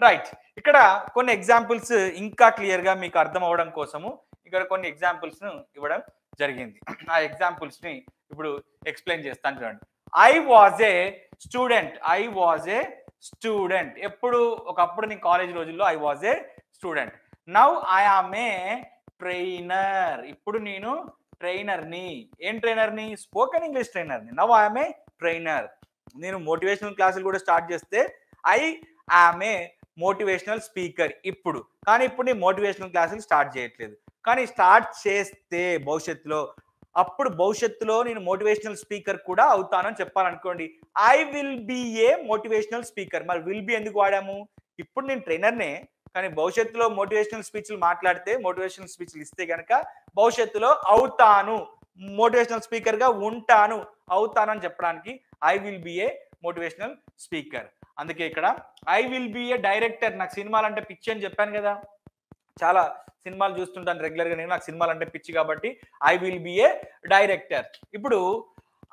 Right. ఇక్కడ కొన్ని examples ఇంకా క్లియర్‌గా మీకు అర్థం అవ్వడం కోసము ఇక్కడ కొన్ని ఎగ్జాంపుల్స్‌ను ఇవ్వడం జరిగింది. ఆ ఎగ్జాంపుల్స్‌ని ఇప్పుడు ఎక్స్‌ప్లెయిన్ చేస్తాను చూడండి. I was a student. I was a student. ఒకప్పుడు నేను కాలేజ్ రోజుల్లో I was a student. Now I am a trainer. ఇప్పుడు నేను ట్రైనర్‌ని. ఏం ట్రైనర్‌ని? స్పోకెన్ ఇంగ్లీష్ ట్రైనర్‌ని. Now I am a trainer. నేను మోటివేషనల్ క్లాసులు కూడా స్టార్ట్ చేస్తే I am a motivational speaker ఇప్పుడు. కానీ ఇప్పుడు నేను మోటివేషనల్ క్లాసులు స్టార్ట్ చేయట్లేదు. కానీ స్టార్ట్ చేస్తే భవిష్యత్తులో నేను మోటివేషనల్ స్పీకర్ కూడా అవుతానని చెప్పాలనుకోండి. I will be a motivational speaker. మరి విల్ బి ఎందుకు వాడాము? ఇప్పుడు నేను ట్రైనర్నే, కానీ భవిష్యత్తులో మోటివేషనల్ స్పీచ్లు మాట్లాడితే, మోటివేషనల్ స్పీచ్లు ఇస్తే కనుక భవిష్యత్తులో అవుతాను, మోటివేషనల్ స్పీకర్గా అవుతాను అని చెప్పడానికి I will be a motivational speaker. అందుకే ఇక్కడ I will be a director. నాకు సినిమాలు అంటే పిచ్చి అని చెప్పాను కదా, చాలా సినిమాలు చూస్తుంటాను రెగ్యులర్గా నేను. నాకు సినిమాలు అంటే పిచ్చి కాబట్టి I will be a director. ఇప్పుడు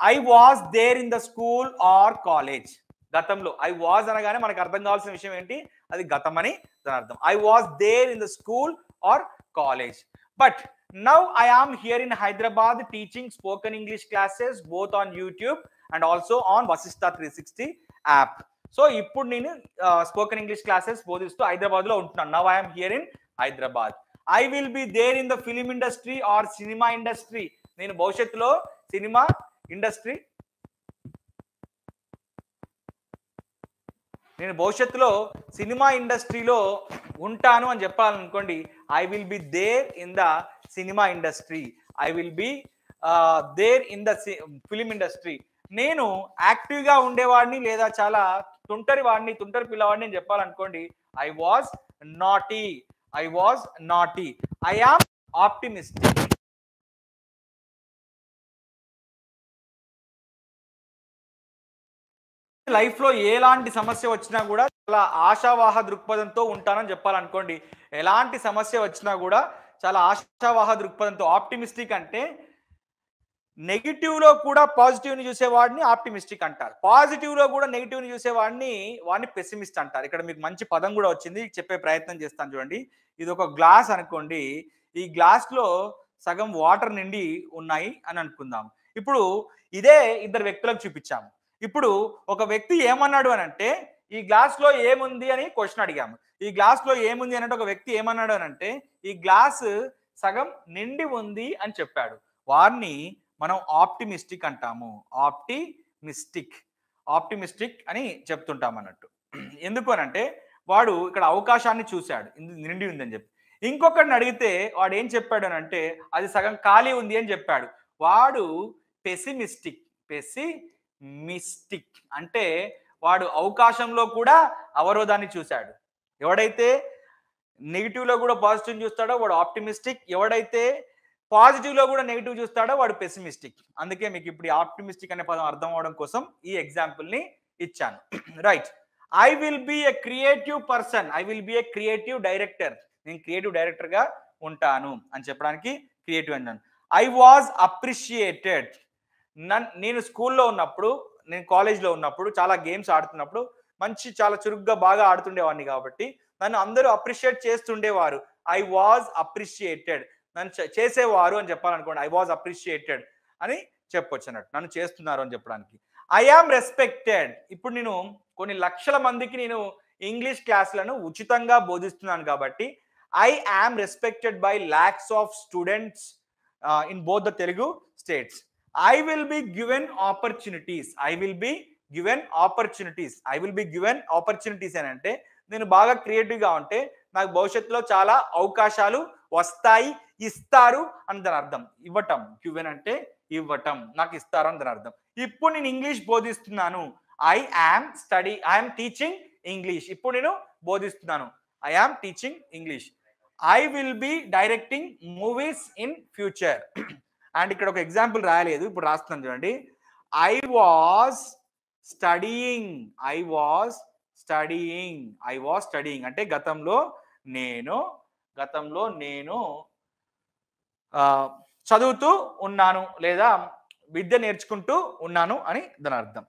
I was there in the school or college. గతంలో ఐ వాజ్ అనగానే మనకు అర్థం కావాల్సిన విషయం ఏంటి? అది గతం అని దాని అర్థం. I was there in the school or college. But now I am here in Hyderabad teaching spoken English classes both on YouTube and also on Vashishta 360 app. So ఇప్పుడు నేను స్పోకెన్ ఇంగ్లీష్ క్లాసెస్ బోధిస్తూ హైదరాబాద్ లో ఉంటున్నాను. Now I'm here in Hyderabad. I will be there in the film industry or cinema industry. నేను భవిష్యత్తులో cinema ఇండస్ట్రీలో ఉంటాను అని చెప్పాలనుకోండి. I will be there in the cinema industry. I will be there in the film industry. నేను యాక్టివ్గా ఉండేవాడిని లేదా చాలా తుంటరి పిల్లవాడిని అని చెప్పాలనుకోండి. I was naughty. I am optimistic. Life లో ఎలాంటి సమస్య వచ్చినా కూడా చాలా ఆశావాహ దృక్పథంతో ఉంటానని చెప్పాలనుకోండి. ఎలాంటి సమస్య వచ్చినా కూడా చాలా ఆశావాహ దృక్పథంతో. ఆప్టిమిస్టిక్ అంటే నెగిటివ్ లో కూడా పాజిటివ్ ని చూసేవాడిని ఆప్టిమిస్టిక్ అంటారు. పాజిటివ్ లో కూడా నెగిటివ్ ని చూసేవాడిని పెసిమిస్ట్ అంటారు. ఇక్కడ మీకు మంచి పదం కూడా వచ్చింది, చెప్పే ప్రయత్నం చేస్తాను చూడండి. ఇది ఒక గ్లాస్ అనుకోండి. ఈ గ్లాస్ లో సగం వాటర్ నిండి ఉన్నాయి అని అనుకుందాం. ఇప్పుడు ఇదే ఇద్దరు వ్యక్తులకు చూపించాము. ఇప్పుడు ఒక వ్యక్తి ఏమన్నాడు అని అంటే, ఈ గ్లాస్ లో ఏముంది అని క్వశ్చన్ అడిగాము. ఈ గ్లాస్ లో ఏముంది అంటే ఒక వ్యక్తి ఏమన్నాడు అని అంటే, ఈ గ్లాస్ సగం నిండి ఉంది అని చెప్పాడు. వారిని మనం ఆప్టిమిస్టిక్ అంటాము. ఆప్టిమిస్టిక్ అని చెప్తుంటాం అన్నట్టు. ఎందుకు అని అంటే వాడు ఇక్కడ అవకాశాన్ని చూశాడు, నిండి ఉందని చెప్పి. ఇంకొకరిని అడిగితే వాడు ఏం చెప్పాడు అని అంటే, అది సగం ఖాళీ ఉంది అని చెప్పాడు. వాడు పెసిమిస్టిక్ అంటే వాడు అవకాశంలో కూడా అవరోధాన్ని చూశాడు. ఎవడైతే నెగిటివ్ లో కూడా పాజిటివ్ చూస్తాడో వాడు ఆప్టిమిస్టిక్. ఎవడైతే పాజిటివ్ లో కూడా నెగిటివ్ చూస్తాడో వాడు పెసిమిస్టిక్. అందుకే మీకు ఇప్పుడు ఆప్టిమిస్టిక్ అనే పదం అర్థం అవడం కోసం ఈ ఎగ్జాంపుల్ ని ఇచ్చాను. Right. I will be a creative person. I will be a creative director. నేను క్రియేటివ్ డైరెక్టర్ గా ఉంటాను అని చెప్పడానికి క్రియేటివ్ అన్నాను. I was appreciated. నేను స్కూల్లో ఉన్నప్పుడు, నేను కాలేజ్లో ఉన్నప్పుడు చాలా గేమ్స్ ఆడుతున్నప్పుడు చాలా చురుగ్గా బాగా ఆడుతుండేవాడిని కాబట్టి నన్ను అందరూ అప్రిషియేట్ చేస్తుండేవారు. I was appreciated. నన్ను చేసేవారు అని చెప్పాలనుకోండి. ఐ వాజ్ అప్రిషియేటెడ్ అని చెప్పొచ్చు అన్నట్టు, నన్ను చేస్తున్నారు అని చెప్పడానికి. I am respected. ఇప్పుడు నేను కొన్ని లక్షల మందికి నేను ఇంగ్లీష్ క్లాసులను ఉచితంగా బోధిస్తున్నాను కాబట్టి I am respected by lakhs of students in both the Telugu states. I will be given opportunities. అని అంటే నేను బాగా క్రియేటివ్గా ఉంటే నాకు భవిష్యత్తులో చాలా అవకాశాలు వస్తాయి, ఇస్తారు అని దాని అర్థం. ఇవ్వటం, గివెన్ అంటే ఇవ్వటం, నాకు ఇస్తారు అని దాని అర్థం. ఇప్పుడు నేను ఇంగ్లీష్ బోధిస్తున్నాను. I am teaching English. ఇప్పుడు నేను బోధిస్తున్నాను. I am teaching English. I will be directing movies in future. And ఇక్కడ ఒక ఎగ్జాంపుల్ రాయలేదు, ఇప్పుడు రాస్తున్నాను చూడండి. ఐ వాజ్ స్టడీయింగ్ అంటే గతంలో నేను చదువుతూ ఉన్నాను లేదా విద్య నేర్చుకుంటూ ఉన్నాను అని దాని అర్థం.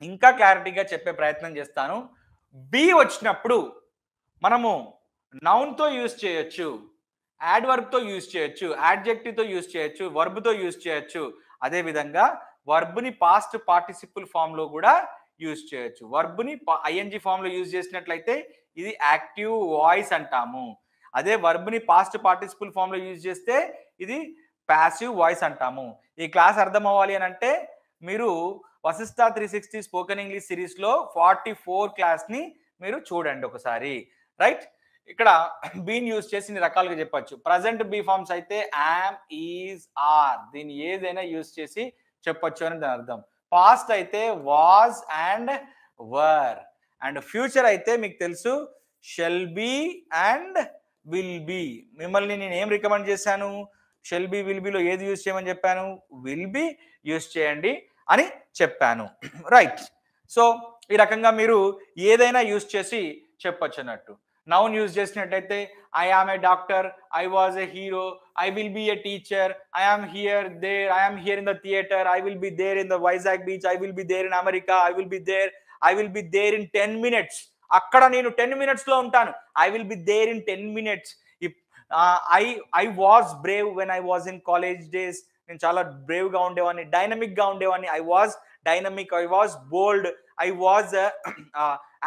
ఇంకా క్లారిటీగా చెప్పే ప్రయత్నం చేస్తాను. బి వచ్చినప్పుడు మనము నౌన్ తో యూజ్ చేయొచ్చు, యాడ్వర్బ్ తో యూజ్ చేయొచ్చు, యాడ్జెక్టివ్ తో యూజ్ చేయొచ్చు, వర్బ్ తో యూజ్ చేయొచ్చు. అదే విధంగా వర్బ్ ని పాస్ట్ పార్టిసిపుల్ ఫామ్ లో కూడా యూజ్ చేయొచ్చు. వర్బ్ ని ఐఎన్జి ఫామ్ లో యూజ్ చేసినట్లయితే ఇది యాక్టివ్ వాయిస్ అంటాము. అదే వర్బ్ ని పాస్ట్ పార్టిసిపుల్ ఫామ్ లో యూజ్ చేస్తే ఇది ప్యాసివ్ వాయిస్ అంటాము. ఈ క్లాస్ అర్థం అవ్వాలి అని అంటే మీరు వశిష్ట 360 స్పోకెన్ ఇంగ్లీష్ సిరీస్ లో 44 క్లాస్ ని మీరు చూడండి ఒకసారి. రైట్, ఇక్కడ బీన్ యూజ్ చేసి ఇన్ని రకాలుగా చెప్పొచ్చు. ప్రజెంట్ బీ ఫార్మ్స్ అయితే యామ్, ఈజ్, ఆర్, దీన్ని ఏదైనా యూజ్ చేసి చెప్పొచ్చు అని దాని అర్థం. పాస్ట్ అయితే was and were, and future అయితే మీకు తెలుసు shall be and will be. మిమ్మల్ని నేను ఏం రికమెండ్ చేశాను? షెల్ బి విల్ బిలో ఏది యూజ్ చేయమని చెప్పాను? విల్ బి యూజ్ చేయండి అని చెప్పాను. రైట్, సో ఈ రకంగా మీరు ఏదైనా యూజ్ చేసి చెప్పొచ్చు అన్నట్టు. నౌన్ యూజ్ చేసినట్టయితే I am a doctor, I was a hero, I will be a teacher, I am here there, I am here in the theatre, I will be there in the Vizag beach, I will be there in America, I will be there in 10 minutes. అక్కడ నేను 10 minutes లో ఉంటాను. I will be there in 10 minutes. I was brave when I was in college days. నేను చాలా Brave గా ఉండేవాడిని, dynamic గా ఉండేవాడిని. I was dynamic, I was bold, I was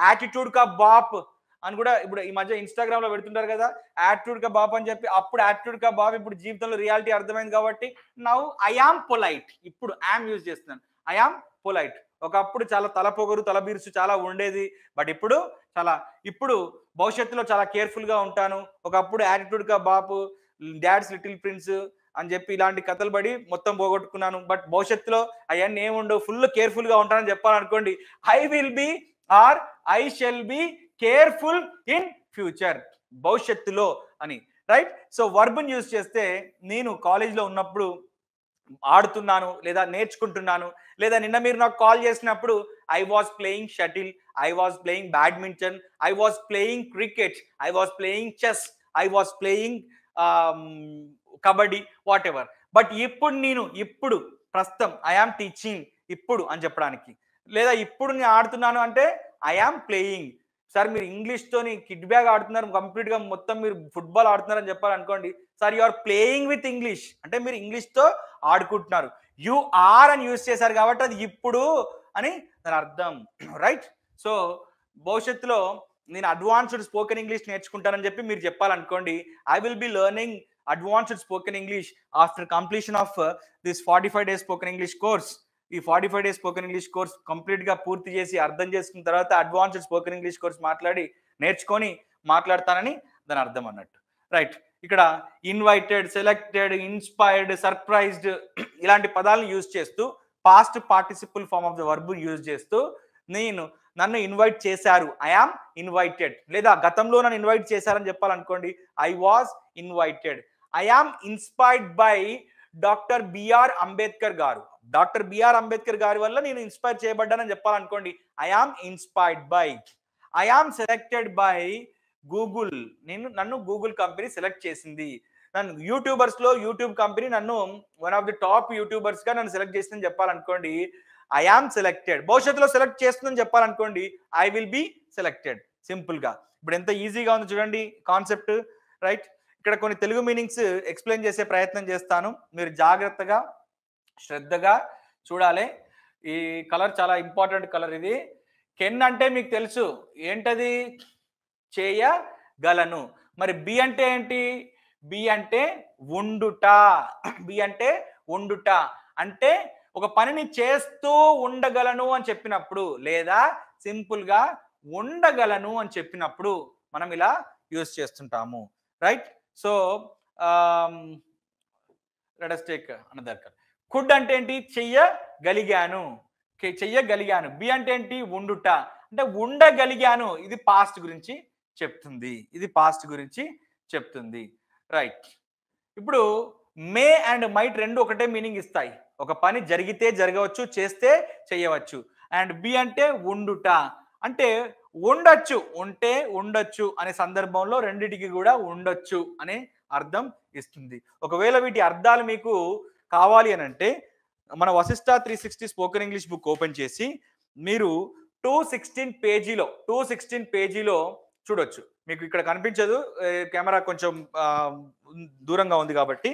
attitude కా బాప్ అని కూడా ఇప్పుడు ఈ మధ్య ఇన్స్టాగ్రామ్ లో పెడుతుంటారు కదా, యాటిట్యూడ్ కా బాప్ అని చెప్పి. అప్పుడు యాటిట్యూడ్ కా బాప్, ఇప్పుడు జీవితంలో రియాలిటీ అర్థమైంది కాబట్టి నౌ ఐ ఆమ్ పొలైట్. ఇప్పుడు యామ్ యూజ్ చేస్తున్నాను, ఐ ఆమ్ పొలైట్. ఒకప్పుడు చాలా తలపొగరు, తలబీర్సు చాలా ఉండేది, బట్ ఇప్పుడు భవిష్యత్తులో చాలా కేర్ఫుల్ గా ఉంటాను. ఒకప్పుడు యాటిట్యూడ్ కా బాపు, డాడ్స్ లిటిల్ ప్రిన్స్ అని చెప్పి ఇలాంటి కథలు పడి మొత్తం పోగొట్టుకున్నాను. బట్ భవిష్యత్తులో అవన్నీ ఏముండవు, ఫుల్ కేర్ఫుల్ గా ఉంటానని చెప్పాలనుకోండి, I will be or I shall be careful in future, భవిష్యత్తులో అని. రైట్, సో వర్బ్ యూజ్ చేస్తే నేను కాలేజ్లో ఉన్నప్పుడు ఆడుతున్నాను లేదా నేర్చుకుంటున్నాను, లేదా నిన్న మీరు నాకు కాల్ చేసినప్పుడు I was playing shuttle, I was playing badminton, I was playing cricket, I was playing chess, I was playing kabaddi, what ever. But ఇప్పుడు ప్రస్తుతం ఐ ఆమ్ టీచింగ్ ఇప్పుడు అని చెప్పడానికి, లేదా ఇప్పుడు నేను ఆడుతున్నాను అంటే ఐ ఆమ్ ప్లేయింగ్. సార్ మీరు ఇంగ్లీష్తోని కిడ్ బ్యాగ్ ఆడుతున్నారు, కంప్లీట్గా మొత్తం మీరు ఫుట్బాల్ ఆడుతున్నారు అని చెప్పాలనుకోండి, sir you are playing with English అంటే మీరు ఇంగ్లీష్తో ఆడుకుంటున్నారు. యు ఆర్ అని యూజ్ చేశారు కాబట్టి అది ఇప్పుడు అని దాని అర్థం. రైట్, సో భవిష్యత్తులో నేను అడ్వాన్స్డ్ స్పోకెన్ ఇంగ్లీష్ నేర్చుకుంటానని చెప్పి మీరు చెప్పాలనుకోండి, I will be learning advanced spoken English after completion of this 45 days spoken English course. ఈ 45 days spoken English course complete గా పూర్తి చేసి అర్థం చేసుకున్న తర్వాత అడ్వాన్స్డ్ స్పోకెన్ ఇంగ్లీష్ కోర్స్ నేర్చుకొని మాట్లాడతానని దాని అర్థం అన్నట్టు. రైట్, ఇక్కడ ఇన్వైటెడ్, సెలెక్టెడ్, ఇన్స్పైర్డ్, సర్ప్రైజ్డ్ ఇలాంటి పదాలను యూజ్ చేస్తూ past participle form of the verb use చేస్తూ నన్ను ఇన్వైట్ చేశారు, ఐ ఆమ్ ఇన్వైటెడ్. లేదా గతంలో నన్ను ఇన్వైట్ చేశారని చెప్పాలనుకోండి, I was invited. I am inspired by doctor B R Ambedkar గారు, డాక్టర్ బిఆర్ అంబేద్కర్ గారి వల్ల నేను ఇన్స్పైర్ చేయబడ్డానని చెప్పాలనుకోండి, I am inspired by. I am selected by Google, నన్ను గూగుల్ కంపెనీ సెలెక్ట్ చేసింది. నన్ను యూట్యూబ్ కంపెనీ నన్ను one of the top YouTubers గా నన్ను సెలెక్ట్ చేసిందని చెప్పాలనుకోండి, ఐ ఆమ్ సెలెక్టెడ్. భవిష్యత్తులో సెలెక్ట్ చేస్తుందని చెప్పాలనుకోండి, I will be selected. Simple గా ఇప్పుడు ఎంత ఈజీగా ఉంది చూడండి కాన్సెప్ట్. రైట్, ఇక్కడ కొన్ని తెలుగు మీనింగ్స్ ఎక్స్ప్లెయిన్ చేసే ప్రయత్నం చేస్తాను, మీరు జాగ్రత్తగా శ్రద్ధగా చూడాలి. ఈ కలర్ చాలా ఇంపార్టెంట్ కలర్. ఇది కెన్ అంటే మీకు తెలుసు ఏంటది, చేయగలను. మరి బి అంటే ఏంటి? బి అంటే ఉండుట. బి అంటే ఉండుట అంటే ఒక పనిని చేస్తూ ఉండగలను అని చెప్పినప్పుడు, లేదా సింపుల్ గా ఉండగలను అని చెప్పినప్పుడు మనం ఇలా యూజ్ చేస్తుంటాము. Right, so let us take another. Could అంటే ఏంటి? చెయ్యగలిగాను. బి అంటే ఏంటి? ఉండుట అంటే ఉండగలిగాను. ఇది పాస్ట్ గురించి చెప్తుంది. రైట్, ఇప్పుడు మే అండ్ మైట్ రెండు ఒకటే మీనింగ్ ఇస్తాయి. ఒక పని జరిగితే జరగవచ్చు, చేస్తే చేయవచ్చు. అండ్ బి అంటే ఉండుట అంటే ఉండొచ్చు, ఉంటే ఉండొచ్చు అనే సందర్భంలో రెండిటికి కూడా ఉండొచ్చు అనే అర్థం ఇస్తుంది. ఒకవేళ వీటి అర్థాలు మీకు కావాలి అని అంటే మన Vashishta 360 spoken English book open చేసి మీరు 216 పేజీలో చూడొచ్చు. మీకు ఇక్కడ కనిపించదు. కెమెరా కొంచెం దూరంగా ఉంది కాబట్టి.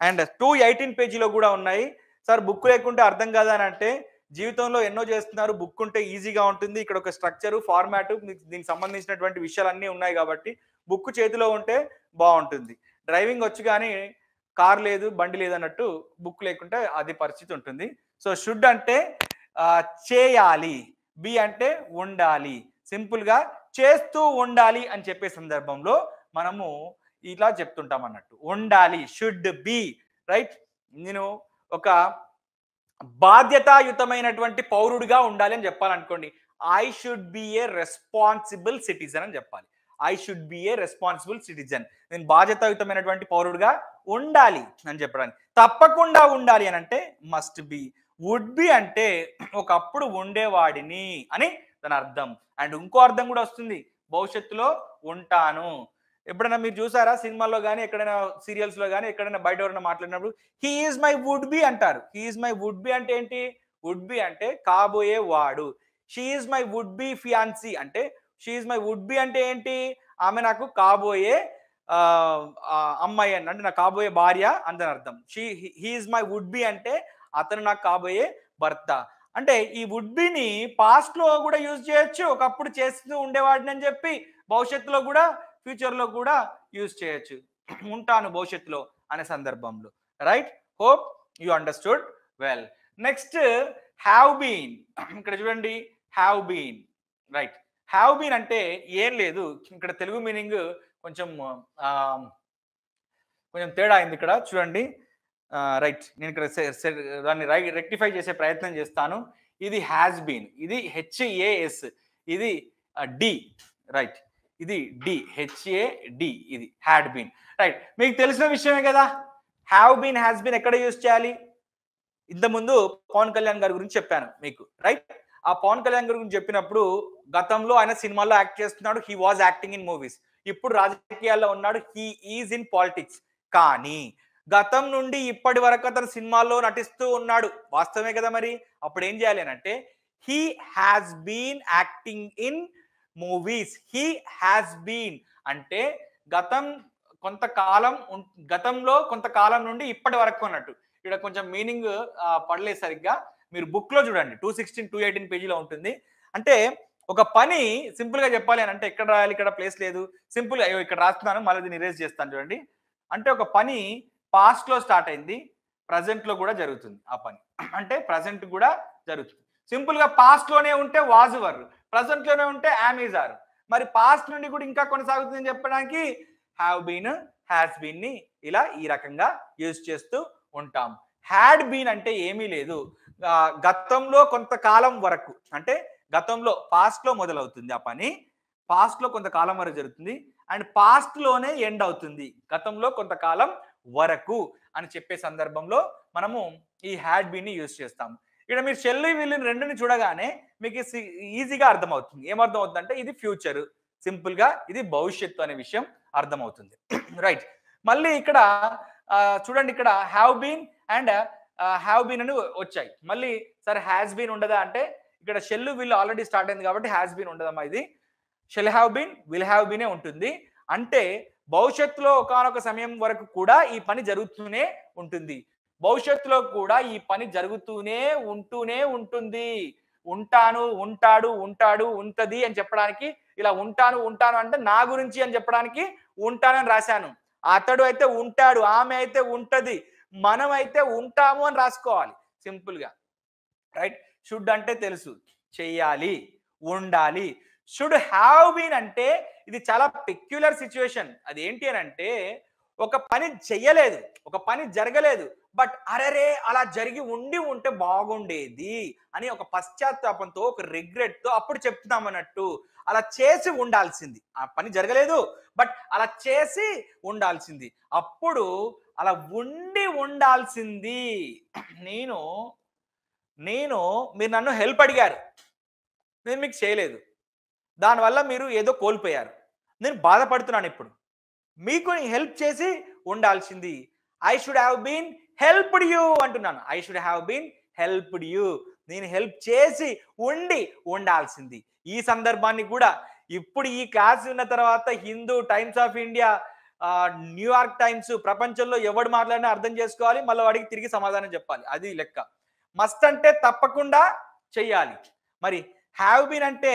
అండ్ 218 పేజీలో కూడా ఉన్నాయి. సార్ బుక్ లేకుంటే అర్థం కాదా అని అంటే, జీవితంలో ఎన్నో చేస్తున్నారు. బుక్ ఉంటే ఈజీగా ఉంటుంది. ఇక్కడ ఒక స్ట్రక్చర్, ఫార్మాట్ దీనికి సంబంధించినటువంటి విషయాలన్నీ ఉన్నాయి కాబట్టి బుక్ చేతిలో ఉంటే బాగుంటుంది. డ్రైవింగ్ వచ్చు కానీ కార్ లేదు, బండి లేదు అన్నట్టు బుక్ లేకుంటే అది పరిస్థితి ఉంటుంది. సో షుడ్ అంటే చేయాలి, బి అంటే ఉండాలి. సింపుల్ గా చేస్తూ ఉండాలి అని చెప్పే సందర్భంలో మనము ఇలా చెప్తుంటాం అన్నట్టు. ఉండాలి, షుడ్ బి, రైట్. నేను ఒక బాధ్యతాయుతమైనటువంటి పౌరుడిగా ఉండాలి అని చెప్పాలనుకోండి, I should be a responsible citizen అని చెప్పాలి. I should be a responsible citizen. నేను బాధ్యతాయుతమైనటువంటి పౌరుడిగా ఉండాలి అని చెప్పడానికి. తప్పకుండా ఉండాలి అని అంటే మస్ట్ బి. వుడ్ బి అంటే ఒకప్పుడు ఉండేవాడిని అని దాని అర్థం. అండ్ ఇంకో అర్థం కూడా వస్తుంది, భవిష్యత్తులో ఉంటాను. ఎప్పుడైనా మీరు చూసారా సినిమాల్లో కానీ, ఎక్కడైనా సీరియల్స్ లో కానీ, ఎక్కడైనా బయట ఎవరైనా మాట్లాడినప్పుడు he is my would be అంటారు. He is my would be అంటే ఏంటి? వుడ్ బి అంటే కాబోయే వాడు. She is my would be fiancee అంటే, she is my would be అంటే ఏంటి? ఆమె నాకు కాబోయే అమ్మాయి అని, అంటే నాకు కాబోయే భార్య అని అర్థం. He is my would be అంటే అతను నాకు కాబోయే భర్త. అంటే ఈ వుడ్ బిని పాస్ట్ లో కూడా యూజ్ చేయొచ్చు, ఒకప్పుడు చేస్తూ ఉండేవాడిని అని చెప్పి భవిష్యత్తులో కూడా, ఫ్యూచర్ లో కూడా యూజ్ చేయొచ్చు. ఉంటాను భవిష్యత్తులో అనే సందర్భంలో. Right, hope you understood well. Next have been. ఇక్కడ చూడండి, have been. Right, have been అంటే ఏం లేదు. ఇక్కడ తెలుగు మీనింగ్ కొంచెం కొంచెం తేడా అయింది ఇక్కడ చూడండి. రైట్, నేను ఇక్కడ దాన్ని రెక్టిఫై చేసే ప్రయత్నం చేస్తాను. ఇది హ్యాస్ బీన్, ఇది హెచ్ఏఎస్, ఇది డి. రైట్, ఇది డి, హెచ్ఏడి, ఇది హ్యాడ్ బీన్. రైట్, మీకు తెలిసిన విషయమే కదా. హ్యావ్ బీన్, హ్యాస్ బీన్ ఎక్కడ యూజ్ చేయాలి? ఇంతకుముందు పవన్ కళ్యాణ్ గారి గురించి చెప్పాను మీకు. రైట్, ఆ పవన్ కళ్యాణ్ గారి గురించి చెప్పినప్పుడు గతంలో ఆయన సినిమాల్లో యాక్ట్ చేస్తున్నాడు, he was acting in movies. ఇప్పుడు రాజకీయాల్లో ఉన్నాడు, హీ ఈజ్ ఇన్ పాలిటిక్స్. కానీ గతం నుండి ఇప్పటి వరకు అతను సినిమాల్లో నటిస్తూ ఉన్నాడు, వాస్తవమే కదా. మరి అప్పుడు ఏం చేయాలి అని అంటే, he has been acting in movies. He has been అంటే గతంలో కొంతకాలం నుండి ఇప్పటి వరకు అన్నట్టు. ఇక్కడ కొంచెం మీనింగ్ పడలేదు సరిగ్గా. మీరు బుక్ లో చూడండి, 216, 218 పేజీలో ఉంటుంది. అంటే ఒక పని సింపుల్ గా చెప్పాలి అని అంటే, ఎక్కడ రాయాలి, ఇక్కడ ప్లేస్ లేదు. సింపుల్ గా ఇక్కడ రాస్తున్నాను, మళ్ళీ దీన్ని ఇరేజ్ చేస్తాను చూడండి. అంటే ఒక పని పాస్ట్ లో స్టార్ట్ అయింది, ప్రజెంట్ లో కూడా జరుగుతుంది ఆ పని. అంటే ప్రజెంట్ కూడా జరుగుతుంది. సింపుల్ గా పాస్ట్ లోనే ఉంటే వాజ్ వర్, ప్రజెంట్ లోనే ఉంటే యామ్ ఈజ్ ఆర్. మరి పాస్ట్ నుండి కూడా ఇంకా కొనసాగుతుందని చెప్పడానికి హ్యావ్ బీన్, హ్యాస్ బీన్ ని ఇలా ఈ రకంగా యూజ్ చేస్తూ ఉంటాం. హ్యాడ్ బీన్ అంటే ఏమీ లేదు, గతంలో కొంతకాలం వరకు, అంటే గతంలో పాస్ట్ లో మొదలవుతుంది ఆ పని, పాస్ట్ లో కొంతకాలం వరకు జరుగుతుంది, అండ్ పాస్ట్ లోనే ఎండ్ అవుతుంది, గతంలో కొంతకాలం వరకు అని చెప్పే సందర్భంలో మనము ఈ హ్యాడ్ బీన్ ని యూజ్ చేస్తాము. ఇక్కడ మీరు షెల్లి విల్లిని రెండుని చూడగానే మీకు ఈజీగా అర్థమవుతుంది. ఏమర్థం అవుతుంది అంటే, ఇది ఫ్యూచర్, సింపుల్ గా ఇది భవిష్యత్తు అనే విషయం అర్థమవుతుంది. రైట్, మళ్ళీ ఇక్కడ చూడండి, ఇక్కడ have been and have been అని వచ్చాయి. మళ్ళీ సరే హ్యాస్ బీన్ ఉండదా అంటే, ఇక్కడ షెల్ విల్ ఆల్రెడీ స్టార్ట్ అయింది కాబట్టి హ్యాస్ బీన్ ఉండదమ్మా. ఇది shall have been, will have బీనే ఉంటుంది. అంటే భవిష్యత్తులో ఒకానొక సమయం వరకు కూడా ఈ పని జరుగుతూనే ఉంటుంది, భవిష్యత్తులో కూడా ఈ పని జరుగుతూనే ఉంటుంది. ఉంటాను, ఉంటాడు, ఉంటాడు, ఉంటది అని చెప్పడానికి ఇలా ఉంటాను అంటే నా గురించి అని చెప్పడానికి ఉంటానని రాశాను. అతడు అయితే ఉంటాడు, ఆమె అయితే ఉంటది, మనం అయితే ఉంటాము అని రాసుకోవాలి సింపుల్ గా. రైట్, షుడ్ అంటే తెలుసు, చెయ్యాలి, ఉండాలి. షుడ్ హ్యావ్ బీన్ అంటే ఇది చాలా పెక్యులర్ సిచ్యువేషన్. అది ఏంటి అని అంటే, ఒక పని చెయ్యలేదు, ఒక పని జరగలేదు, బట్ అరే అలా జరిగి ఉంటే బాగుండేది అని ఒక పశ్చాత్తాపంతో, ఒక రిగ్రెట్ తో అప్పుడు చెప్తున్నాం అన్నట్టు. అలా చేసి ఉండాల్సింది, ఆ పని జరగలేదు బట్ అలా చేసి ఉండాల్సింది, అప్పుడు అలా ఉండాల్సింది. నేను మీరు నన్ను హెల్ప్ అడిగారు, నేను మీకు చేయలేదు, దానివల్ల మీరు ఏదో కోల్పోయారు, నేను బాధపడుతున్నాను. ఇప్పుడు మీకు హెల్ప్ చేసి ఉండాల్సింది. I should have been helped you అంటున్నాను. I should have been helped you, నేను హెల్ప్ చేసి ఉండాల్సింది. ఈ సందర్భాన్ని కూడా ఇప్పుడు ఈ క్లాస్ విన్న తర్వాత Hindu, times of India, New York times, ప్రపంచంలో ఎవడు మాట్లాడినా అర్థం చేసుకోవాలి, మళ్ళీ వాడికి తిరిగి సమాధానం చెప్పాలి. అది లెక్క. మస్ట్ అంటే తప్పకుండా చెయ్యాలి. మరి హ్యావ్ బీన్ అంటే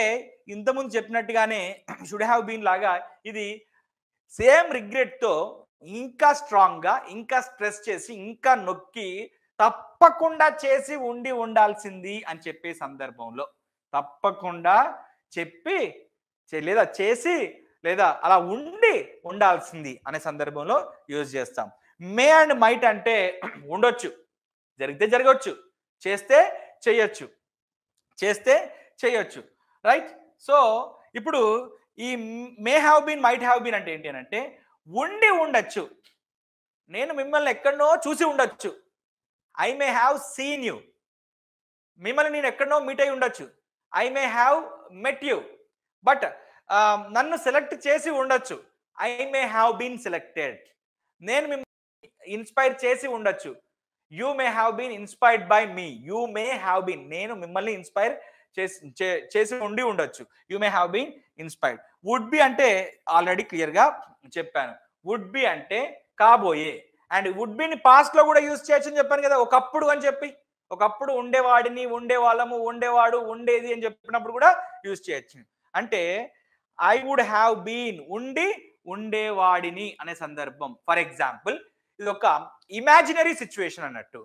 ఇంతకుముందు చెప్పినట్టుగానే షుడ్ హ్యావ్ బీన్ లాగా ఇది సేమ్ రిగ్రెట్తో ఇంకా స్ట్రాంగ్గా, ఇంకా స్ట్రెస్ చేసి, ఇంకా నొక్కి తప్పకుండా చేసి ఉండాల్సింది అని చెప్పే సందర్భంలో తప్పకుండా చెప్పి లేదా చేసి లేదా అలా ఉండాల్సింది అనే సందర్భంలో యూజ్ చేస్తాం. మే అండ్ మైట్ అంటే ఉండొచ్చు, జరిగితే జరగవచ్చు, చేస్తే చేయొచ్చు, రైట్? సో ఇప్పుడు ఈ may have been, might have been అంటే ఏంటి అంటే ఉండొచ్చు, నేను మిమ్మల్ని ఎక్కడనో చూసి ఉండొచ్చు. I may have seen you, మిమ్మల్ని నేను ఎక్కడనో మీట్ అయి ఉండొచ్చు. I may have met you, but నన్ను సెలెక్ట్ చేసి ఉండొచ్చు. I may have been selected, నేను మిమ్మల్ని ఇన్స్పైర్ చేసి ఉండొచ్చు. You may have been inspired by me, you may have been, నేను మిమ్మల్ని ఇన్స్పైర్ చేసి ఉండొచ్చు. You may have been inspired. Would be అంటే ఆల్రెడీ క్లియర్గా చెప్పాను. వుడ్ బి అంటే కాబోయే, అండ్ వుడ్ బిని పాస్ట్ లో కూడా యూజ్ చేయొచ్చు అని చెప్పాను కదా. ఒకప్పుడు అని చెప్పి, ఒకప్పుడు ఉండేవాడిని, ఉండేవాళ్ళము, ఉండేవాడు, ఉండేది అని చెప్పినప్పుడు కూడా యూజ్ చేయొచ్చు. అంటే ఐ వుడ్ హ్యావ్ బీన్ ఉండేవాడిని అనే సందర్భం. ఫర్ ఎగ్జాంపుల్, ఇది ఒక ఇమాజినరీ సిచ్యువేషన్ అన్నట్టు.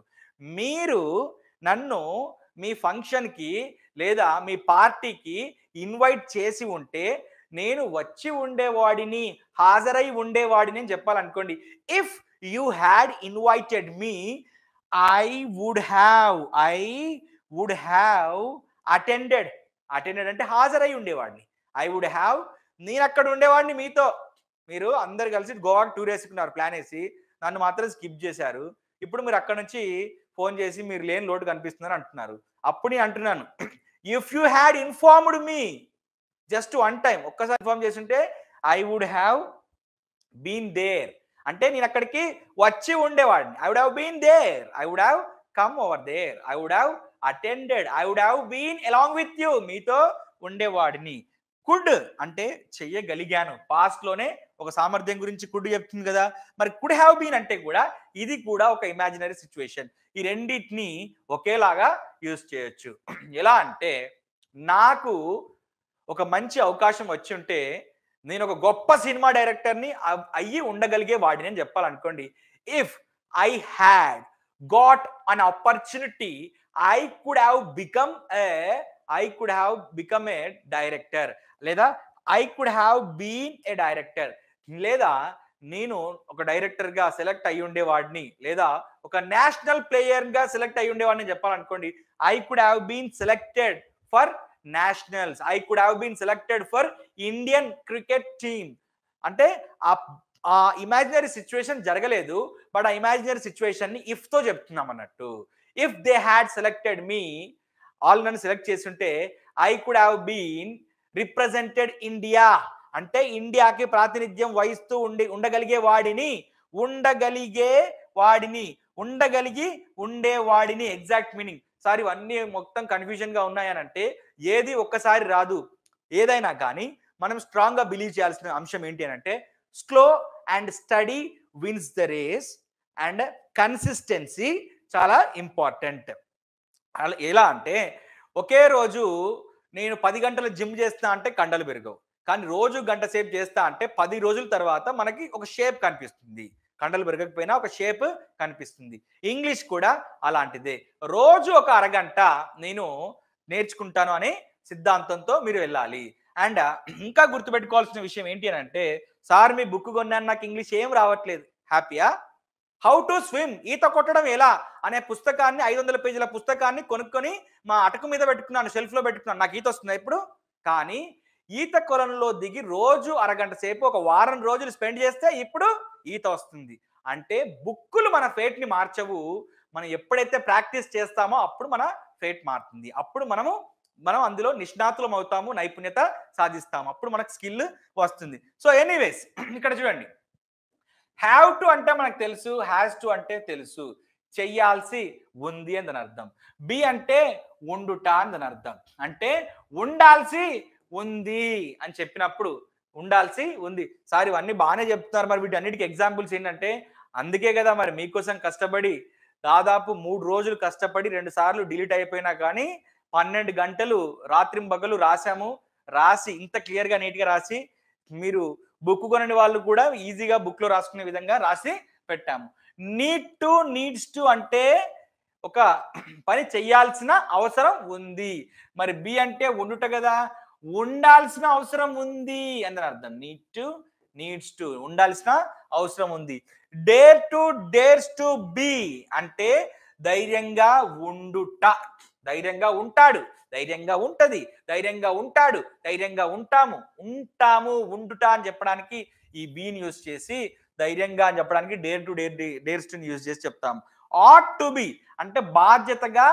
మీరు నన్ను మీ ఫంక్షన్కి లేదా మీ పార్టీకి ఇన్వైట్ చేసి ఉంటే నేను వచ్చి ఉండేవాడిని, హాజరై ఉండేవాడిని అని చెప్పాలనుకోండి. If you had invited me, I would have attended అంటే హాజరై ఉండేవాడిని. ఐ వుడ్ హ్యావ్, నేను అక్కడ ఉండేవాడిని మీతో. మీరు అందరు కలిసి గోవాకి టూర్ వేసుకున్నారు ప్లాన్ వేసి, నన్ను మాత్రం స్కిప్ చేశారు. ఇప్పుడు మీరు అక్కడ నుంచి ఫోన్ చేసి మీరు లేని లోటు కనిపిస్తున్నారు అంటున్నారు. అప్పుడు నేను అంటున్నాను, if you had informed me just one time, ఒక్కసారి ఇన్ఫార్మ్ చేస్తుంటే I would have been there అంటే నేను అక్కడికి వచ్చి ఉండేవాడిని. I would have been there, I would have come over there, I would have attended, I would have been along with you, మీతో ఉండేవాడిని. Could అంటే చెయ్యగలిగాను, పాస్ట్ లోనే ఒక సామర్థ్యం గురించి కుడ్ చెప్తుంది కదా. మరి కుడ్ హ్యావ్ బీన్ అంటే కూడా ఇది కూడా ఒక ఇమాజినరీ సిచ్యువేషన్. ఈ రెండింటిని ఒకేలాగా యూజ్ చేయొచ్చు. ఎలా అంటే, నాకు ఒక మంచి అవకాశం వచ్చి ఉంటే నేను ఒక గొప్ప సినిమా డైరెక్టర్ని అయ్యి ఉండగలిగే వాడిని అని చెప్పాలనుకోండి. If I had got an opportunity, I could have become a director, లేదా I could have been a director, లేదా నేను ఒక డైరెక్టర్ గా సెలెక్ట్ అయ్యి ఉండేవాడిని, లేదా ఒక నేషనల్ ప్లేయర్ గా సెలెక్ట్ అయ్యి ఉండేవాడిని చెప్పాలనుకోండి. I could have been selected for nationals, I could have been selected for Indian cricket team. అంటే ఆ ఇమాజినరీ సిచ్యువేషన్ జరగలేదు, బట్ ఆ ఇమాజినరీ సిచ్యువేషన్ ని ఇఫ్ తో చెప్తున్నాం అన్నట్టు. If they had selected me, ఆల్ నన్ను సెలెక్ట్ చేస్తుంటే I could have been represented India అంటే ఇండియాకి ప్రాతినిధ్యం వహిస్తూ ఉండగలిగి ఉండేవాడిని. Exact meaning. సార్ ఇవన్నీ మొత్తం కన్ఫ్యూజన్ గా ఉన్నాయనంటే ఏది ఒక్కసారి రాదు. ఏదైనా కానీ మనం స్ట్రాంగ్ గా బిలీవ్ చేయాల్సిన అంశం ఏంటి అంటే, slow and steady wins the race and consistency చాలా ఇంపార్టెంట్. ఎలా అంటే, ఒకే రోజు నేను 10 గంటలు జిమ్ చేస్తా అంటే కండలు పెరగవు, కానీ రోజు గంట సేపు చేస్తా అంటే 10 రోజుల తర్వాత మనకి ఒక షేప్ కనిపిస్తుంది. కండలు పెరగకపోయినా ఒక షేప్ కనిపిస్తుంది. ఇంగ్లీష్ కూడా అలాంటిదే. రోజు ఒక అరగంట నేను నేర్చుకుంటాను అనే సిద్ధాంతంతో మీరు వెళ్ళాలి. అండ్ ఇంకా గుర్తుపెట్టుకోవాల్సిన విషయం ఏంటి అని అంటే, సార్ మీ బుక్ కొన్నాను, నాకు ఇంగ్లీష్ ఏం రావట్లేదు. హ్యాపీయా? హౌ టు స్విమ్, ఈత కొట్టడం ఎలా అనే పుస్తకాన్ని, 500 పేజీల పుస్తకాన్ని కొనుక్కొని మా అటకు మీద పెట్టుకున్నాను, షెల్ఫ్ లో పెట్టుకున్నాను. నాకు ఈత వస్తుంది ఇప్పుడు. కానీ ఈత కొలంలో దిగి రోజు అరగంట సేపు ఒక వారం రోజులు స్పెండ్ చేస్తే ఇప్పుడు ఈత వస్తుంది. అంటే బుక్కులు మన ఫేట్ ని మార్చవు. మనం ఎప్పుడైతే ప్రాక్టీస్ చేస్తామో అప్పుడు మన ఫేట్ మారుతుంది. అప్పుడు మనం అందులో నిష్ణాతులం అవుతాము, నైపుణ్యత సాధిస్తాము, అప్పుడు మనకు స్కిల్ వస్తుంది. సో ఎనీవేస్, ఇక్కడ చూడండి, హ్యావ్ టు అంటే మనకు తెలుసు, హ్యాస్ టు అంటే తెలుసు, చెయ్యాల్సి ఉంది అని అర్థం. బి అంటే ఉండుట అని అర్థం. అంటే ఉండాల్సి ఉంది అని చెప్పినప్పుడు ఉండాల్సి ఉంది. సార్ ఇవన్నీ బాగానే చెప్తున్నారు, మరి వీటన్నిటికి ఎగ్జాంపుల్స్ ఏంటంటే, అందుకే కదా మరి మీకోసం కష్టపడి దాదాపు 3 రోజులు కష్టపడి 2 సార్లు డిలీట్ అయిపోయినా కానీ 12 గంటలు రాత్రింబగలు రాసాము. రాసి ఇంత క్లియర్‌గా నీట్‌గా రాసి మీరు బుక్ కొనని వాళ్ళు కూడా ఈజీగా బుక్‌లో రాసుకునే విధంగా రాసి పెట్టాము. నీడ్స్ టు అంటే ఒక పని చేయాల్సిన అవసరం ఉంది. మరి బి అంటే ఉండుట కదా! ఉండాల్సిన అవసరం ఉంది అని అర్థం. నీడ్స్ టు ఉండాల్సిన అవసరం ఉంది. డేర్స్ టు బి అంటే ధైర్యంగా ఉండుట. ధైర్యంగా ఉంటాడు, ధైర్యంగా ఉంటది, ధైర్యంగా ఉంటాడు, ధైర్యంగా ఉంటాము, ఉండుట అని చెప్పడానికి ఈ బీని యూజ్ చేసి ధైర్యంగా అని చెప్పడానికి డేర్స్ టు యూజ్ చేసి చెప్తాము. ఆట్ టు బి అంటే బాధ్యతగా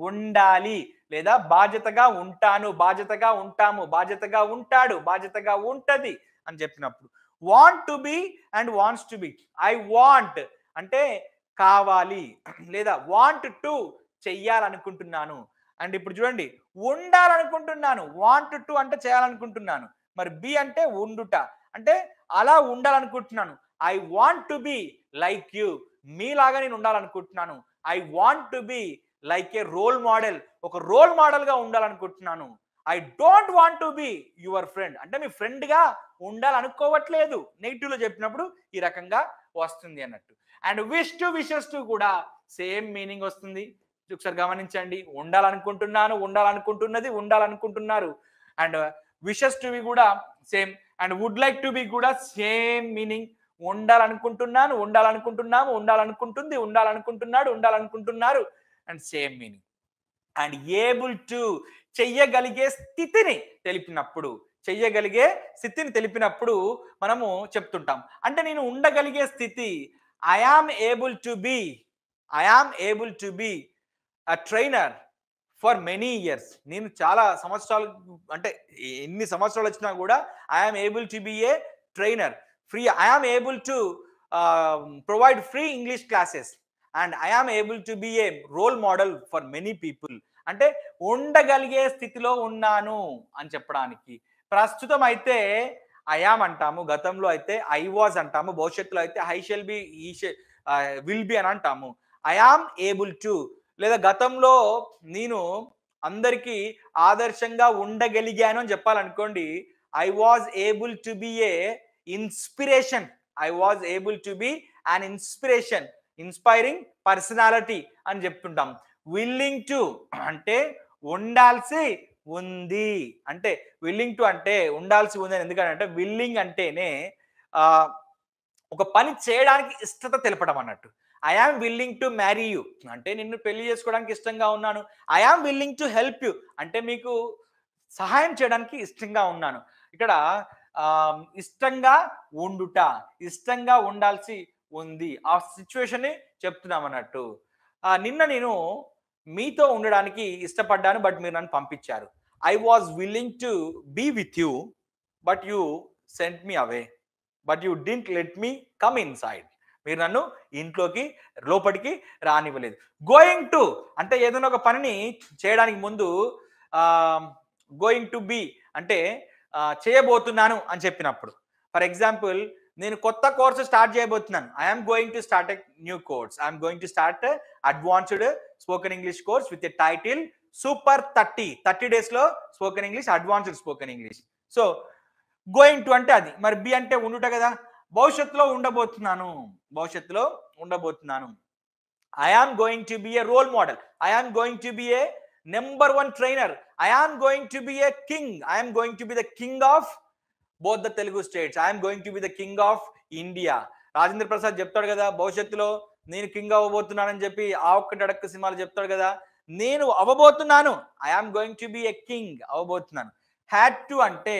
ఉండాలి లేదా బాధ్యతగా ఉంటాను, బాధ్యతగా ఉంటాము, బాధ్యతగా ఉంటాడు, బాధ్యతగా ఉంటది అని చెప్పినప్పుడు. Want to B and wants to B. I want అంటే కావాలి లేదా వాంట్ టు చెయ్యాలనుకుంటున్నాను. అండ్ ఇప్పుడు చూడండి, ఉండాలనుకుంటున్నాను. వాంట్ టు అంటే చేయాలనుకుంటున్నాను. మరి బి అంటే ఉండుట అంటే అలా ఉండాలనుకుంటున్నాను. I want to be like you. మీలాగా నేను ఉండాలనుకుంటున్నాను. I want to be like a role model. ఒక రోల్ మోడల్ గా ఉండాలనుకుంటున్నాను. I don't want to be your friend అంటే మీ ఫ్రెండ్ గా ఉండాలనుకోవట్లేదు. నెగిటివ్ లో చెప్పినప్పుడు ఈ రకంగా వస్తుంది అన్నట్టు. అండ్ విషెస్ టు కూడా సేమ్ మీనింగ్ వస్తుంది. ఒకసారి గమనించండి, ఉండాలనుకుంటున్నాను, ఉండాలనుకుంటున్నది, ఉండాలనుకుంటున్నారు. అండ్ విషెస్ టు బి కూడా same. And would like to be కూడా సేమ్ మీనింగ్. ఉండాలనుకుంటున్నాను, ఉండాలనుకుంటున్నాము, ఉండాలనుకుంటుంది, ఉండాలనుకుంటున్నాడు, ఉండాలనుకుంటున్నారు and same meaning. And able to చెయ్యగలిగే స్థితిని తెలిపినప్పుడు మనము చెప్తుంటాం. అంటే నేను ఉండగలిగే స్థితి. I am able to be a trainer for many years. నేను చాలా సంవత్సరాలు అంటే ఎన్ని సంవత్సరాలు వచ్చినా కూడా I am able to be a trainer free. I am able to provide free English classes and I am able to be a role model for many people. అంటే ఉండగలిగే స్థితిలో ఉన్నాను అని చెప్పడానికి. ప్రస్తుతం అయితే ఐ ఆమ్ అంటాము, గతంలో అయితే ఐ వాజ్ అంటాము, భవిష్యత్తులో అయితే I shall B, will be అని అంటాము. ఐ ఆమ్ ఏబుల్ టు లేదా గతంలో నేను అందరికీ ఆదర్శంగా ఉండగలిగాను అని చెప్పాలనుకోండి, I was able to be a inspiration. I was able to be an inspiration, inspiring personality అని చెప్తుంటాం. విల్లింగ్ టు అంటే ఉండాల్సి ఉంది. అంటే విల్లింగ్ టు అంటే ఉండాల్సి ఉంది అని ఎందుకంటే విల్లింగ్ అంటేనే ఒక పని చేయడానికి ఇష్టత తెలపడం అన్నట్టు. I am willing to marry you అంటే నిన్ను పెళ్లి చేసుకోవడానికి ఇష్టంగా ఉన్నాను. I am willing to help you అంటే మీకు సహాయం చేయడానికి ఇష్టంగా ఉన్నాను. ఇక్కడ ఇష్టంగా ఉండుట, ఇష్టంగా ఉండాల్సి ఉంది, ఆ సిచ్యువేషన్ ని చెప్తున్నాం అన్నట్టు. నిన్న నేను మీతో ఉండడానికి ఇష్టపడ్డాను, బట్ మీరు నన్ను పంపించారు. I was willing to be with you but you sent me away, but you didn't let me come inside. మీరు నన్ను ఇంట్లోకి లోపలికి రానివ్వలేదు. గోయింగ్ టు అంటే ఏదైనా ఒక పనిని చేయడానికి ముందు గోయింగ్ టు బి అంటే చేయబోతున్నాను అని చెప్పినప్పుడు. ఫర్ ఎగ్జాంపుల్, నేను కొత్త కోర్సు స్టార్ట్ చేయబోతున్నాను. I'm going to start a new course. I'm going to start advanced spoken English course with a title super 30 days లో spoken English, advanced spoken English. So going to అంటే అది. మరి be అంటే ఉండుట కదా. భవిష్యత్తులో ఉండబోతున్నాను. I am going to be a role model. I am going to be a number 1 trainer. I am going to be a king. I am going to be the king of both the Telugu states. I'm going to be the king of India. Rajendra Prasad చెప్తాడు కదా, భవిష్యత్తులో నేను king అవ్వబోతున్నానని చెప్పి ఆ ఒక్కటి అడక్క సినిమాలు చెప్తాడు కదా. నేను అవ్వబోతున్నాను. I'm going to be a king, అవ్వబోతున్నాను. హ్యాడ్ టు అంటే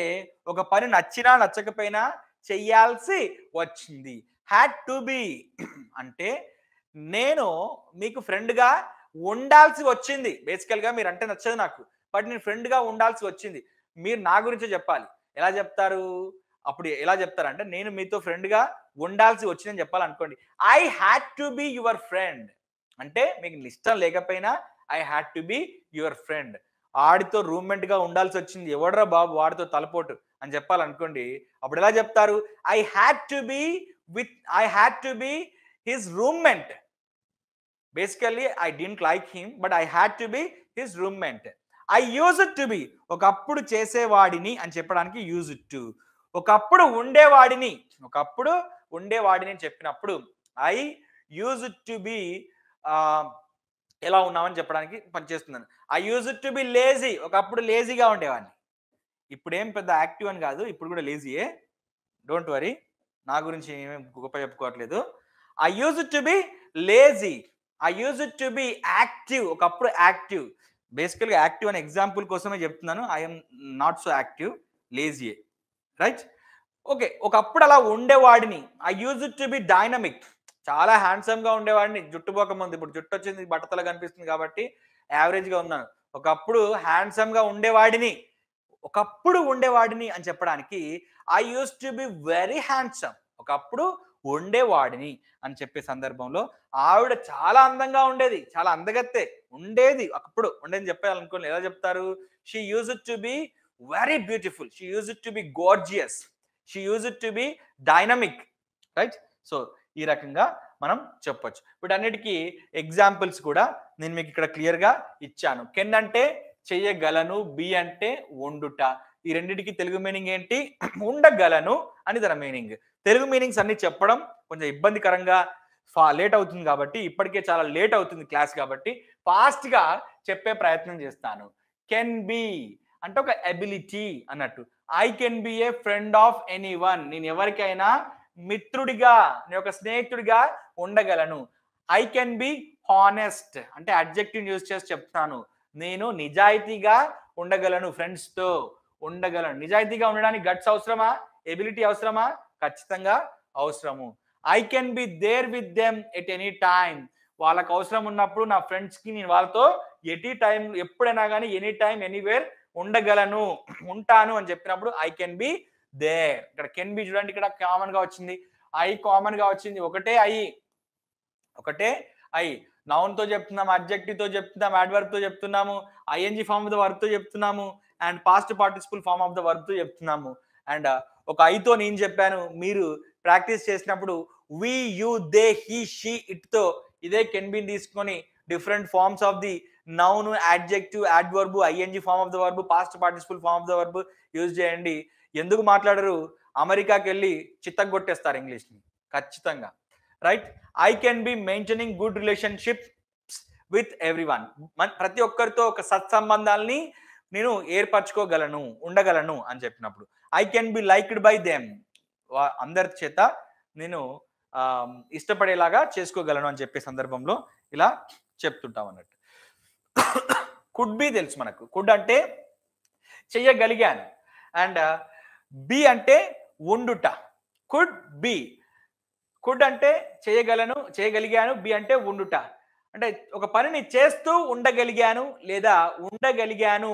ఒక పని నచ్చినా నచ్చకపోయినా చెయ్యాల్సి వచ్చింది. హ్యాడ్ టు బి అంటే నేను మీకు ఫ్రెండ్గా ఉండాల్సి వచ్చింది. బేసికల్గా మీరు అంటే నచ్చదు నాకు, బట్ నేను ఫ్రెండ్గా ఉండాల్సి వచ్చింది. మీరు నా గురించే చెప్పాలి. ఎలా చెప్తారు? అప్పుడు ఎలా చెప్తారంటే నేను మీతో ఫ్రెండ్గా ఉండాల్సి వచ్చిందని చెప్పాలనుకోండి. I had to be your friend అంటే మీకు ఇష్టం లేకపోయినా I had to be your friend. ఆడితో రూమ్మేట్గా ఉండాల్సి వచ్చింది, ఎవడరా బాబు వాడితో తలపోటు అని చెప్పాలనుకోండి, అప్పుడు ఎలా చెప్తారు? I had to B his roommate. Basically I didn't like him, but I had to B his roommate. I use to B, ఒకప్పుడు చేసేవాడిని అని చెప్పడానికి యూజ్ టు. ఒకప్పుడు ఉండేవాడిని అని చెప్పినప్పుడు ఐ యూజ్ టు బి ఎలా ఉన్నామని చెప్పడానికి పనిచేస్తున్నాను. I use to be lazy, ఒకప్పుడు లేజీగా ఉండేవాడిని. ఇప్పుడు ఏం పెద్ద యాక్టివ్ అని కాదు, ఇప్పుడు కూడా లేజీయే, డోంట్ వరీ, నా గురించి ఏమేమి గొప్ప చెప్పుకోవట్లేదు. I use to be lazy, I use to be active, ఒకప్పుడు యాక్టివ్. బేసికల్గా యాక్టివ్ అనే ఎగ్జాంపుల్ కోసమే చెప్తున్నాను. ఐఎమ్ నాట్ సో యాక్టివ్, లేజీయే, రైట్? ఓకే, ఒకప్పుడు అలా ఉండేవాడిని. I use to be dynamic, చాలా హ్యాండ్సమ్గా ఉండేవాడిని జుట్టు పోకముందు. ఇప్పుడు జుట్టు వచ్చింది, బట్టతల కనిపిస్తుంది కాబట్టి యావరేజ్గా ఉన్నాను. ఒకప్పుడు హ్యాండ్సమ్గా ఉండేవాడిని, ఒకప్పుడు ఉండేవాడిని అని చెప్పడానికి I use to be very handsome, ఒకప్పుడు ఉండేవాడిని అని చెప్పే సందర్భంలో ఆవిడ చాలా అందంగా ఉండేది, చాలా అందగత్తే ఉండేది, ఒకప్పుడు ఉండేది చెప్పాలనుకోండి ఎలా చెప్తారు? She use to be very beautiful, she use to B gorgeous, she use to be dynamic, right? So ఈ రకంగా మనం చెప్పొచ్చు. వీటన్నిటికీ ఎగ్జాంపుల్స్ కూడా నేను మీకు ఇక్కడ క్లియర్గా ఇచ్చాను. కెన్ అంటే చెయ్యగలను, బి అంటే వండుట. ఈ రెండింటికి తెలుగు మీనింగ్ ఏంటి? ఉండగలను అని దాని మీనింగ్. తెలుగు మీనింగ్స్ అన్ని చెప్పడం కొంచెం ఇబ్బందికరంగా లేట్ అవుతుంది కాబట్టి, ఇప్పటికే చాలా లేట్ అవుతుంది క్లాస్ కాబట్టి ఫాస్ట్గా చెప్పే ప్రయత్నం చేస్తాను. కెన్ బి అంటే ఒక ఎబిలిటీ అన్నట్టు. I can B A friend of any one, నేను ఎవరికైనా మిత్రుడిగా, నేను ఒక స్నేహితుడిగా ఉండగలను. ఐ కెన్ బి హానెస్ట్ అంటే అడ్జెక్టివ్ యూజ్ చేసి చెప్తాను, నేను నిజాయితీగా ఉండగలను, ఫ్రెండ్స్తో ఉండగలను. నిజాయితీగా ఉండడానికి గట్స్ అవసరమా? ఎబిలిటీ అవసరమా? ఖచ్చితంగా అవసరము. I can be there with them at any time, వాళ్ళకి అవసరం ఉన్నప్పుడు నా ఫ్రెండ్స్కి నేను వాళ్ళతో ఎనీ టైం, ఎప్పుడైనా కానీ ఎనీ టైం ఎనీవేర్ ఉండగలను, ఉంటాను అని చెప్పినప్పుడు ఐ కెన్ బి దేర్. ఇక్కడ కెన్ బి చూడండి, ఇక్కడ కామన్ గా వచ్చింది, ఐ కామన్ గా వచ్చింది, ఒకటే ఐ. నౌన్ తో చెప్తున్నాము, అడ్జెక్టివ్ తో చెప్తున్నాము, అడ్వర్బ్ తో చెప్తున్నాము, ING form of the verb తో చెప్తున్నాము, and past participle form of the verb తో చెప్తున్నాము. అండ్ ఒక ఐతో నేను చెప్పాను, మీరు ప్రాక్టీస్ చేసినప్పుడు we, you, they, he, she, it తో ఇదే కెన్ బి తీసుకొని different forms of the noun, adjective, adverb, ING form of the verb, past participle form of the verb use చేయండి. ఎందుకు మాట్లాడరు? అమెరికాకి వెళ్ళి చిత్తగొట్టేస్తారు ఇంగ్లీష్ని ఖచ్చితంగా, right? I can be maintaining good relationship with everyone, ప్రతి ఒక్కరితో ఒక సత్సంబంధాలని నేను ఏర్పరచుకోగలను, ఉండగలను అని చెప్పినప్పుడు. I can be liked by them, అందరి చేత నేను ఇష్టపడేలాగా చేసుకోగలను అని చెప్పే సందర్భంలో ఇలా చెప్తుంటాం అన్నట్టు. కుడ్ బి తెలుసు మనకు, కుడ్ అంటే చెయ్యగలిగాను, అండ్ బి అంటే ఉండుట. కుడ్ బి, కుడ్ అంటే చేయగలిగాను, బి అంటే ఉండుట. అంటే ఒక పనిని చేస్తూ ఉండగలిగాను లేదా ఉండగలిగాను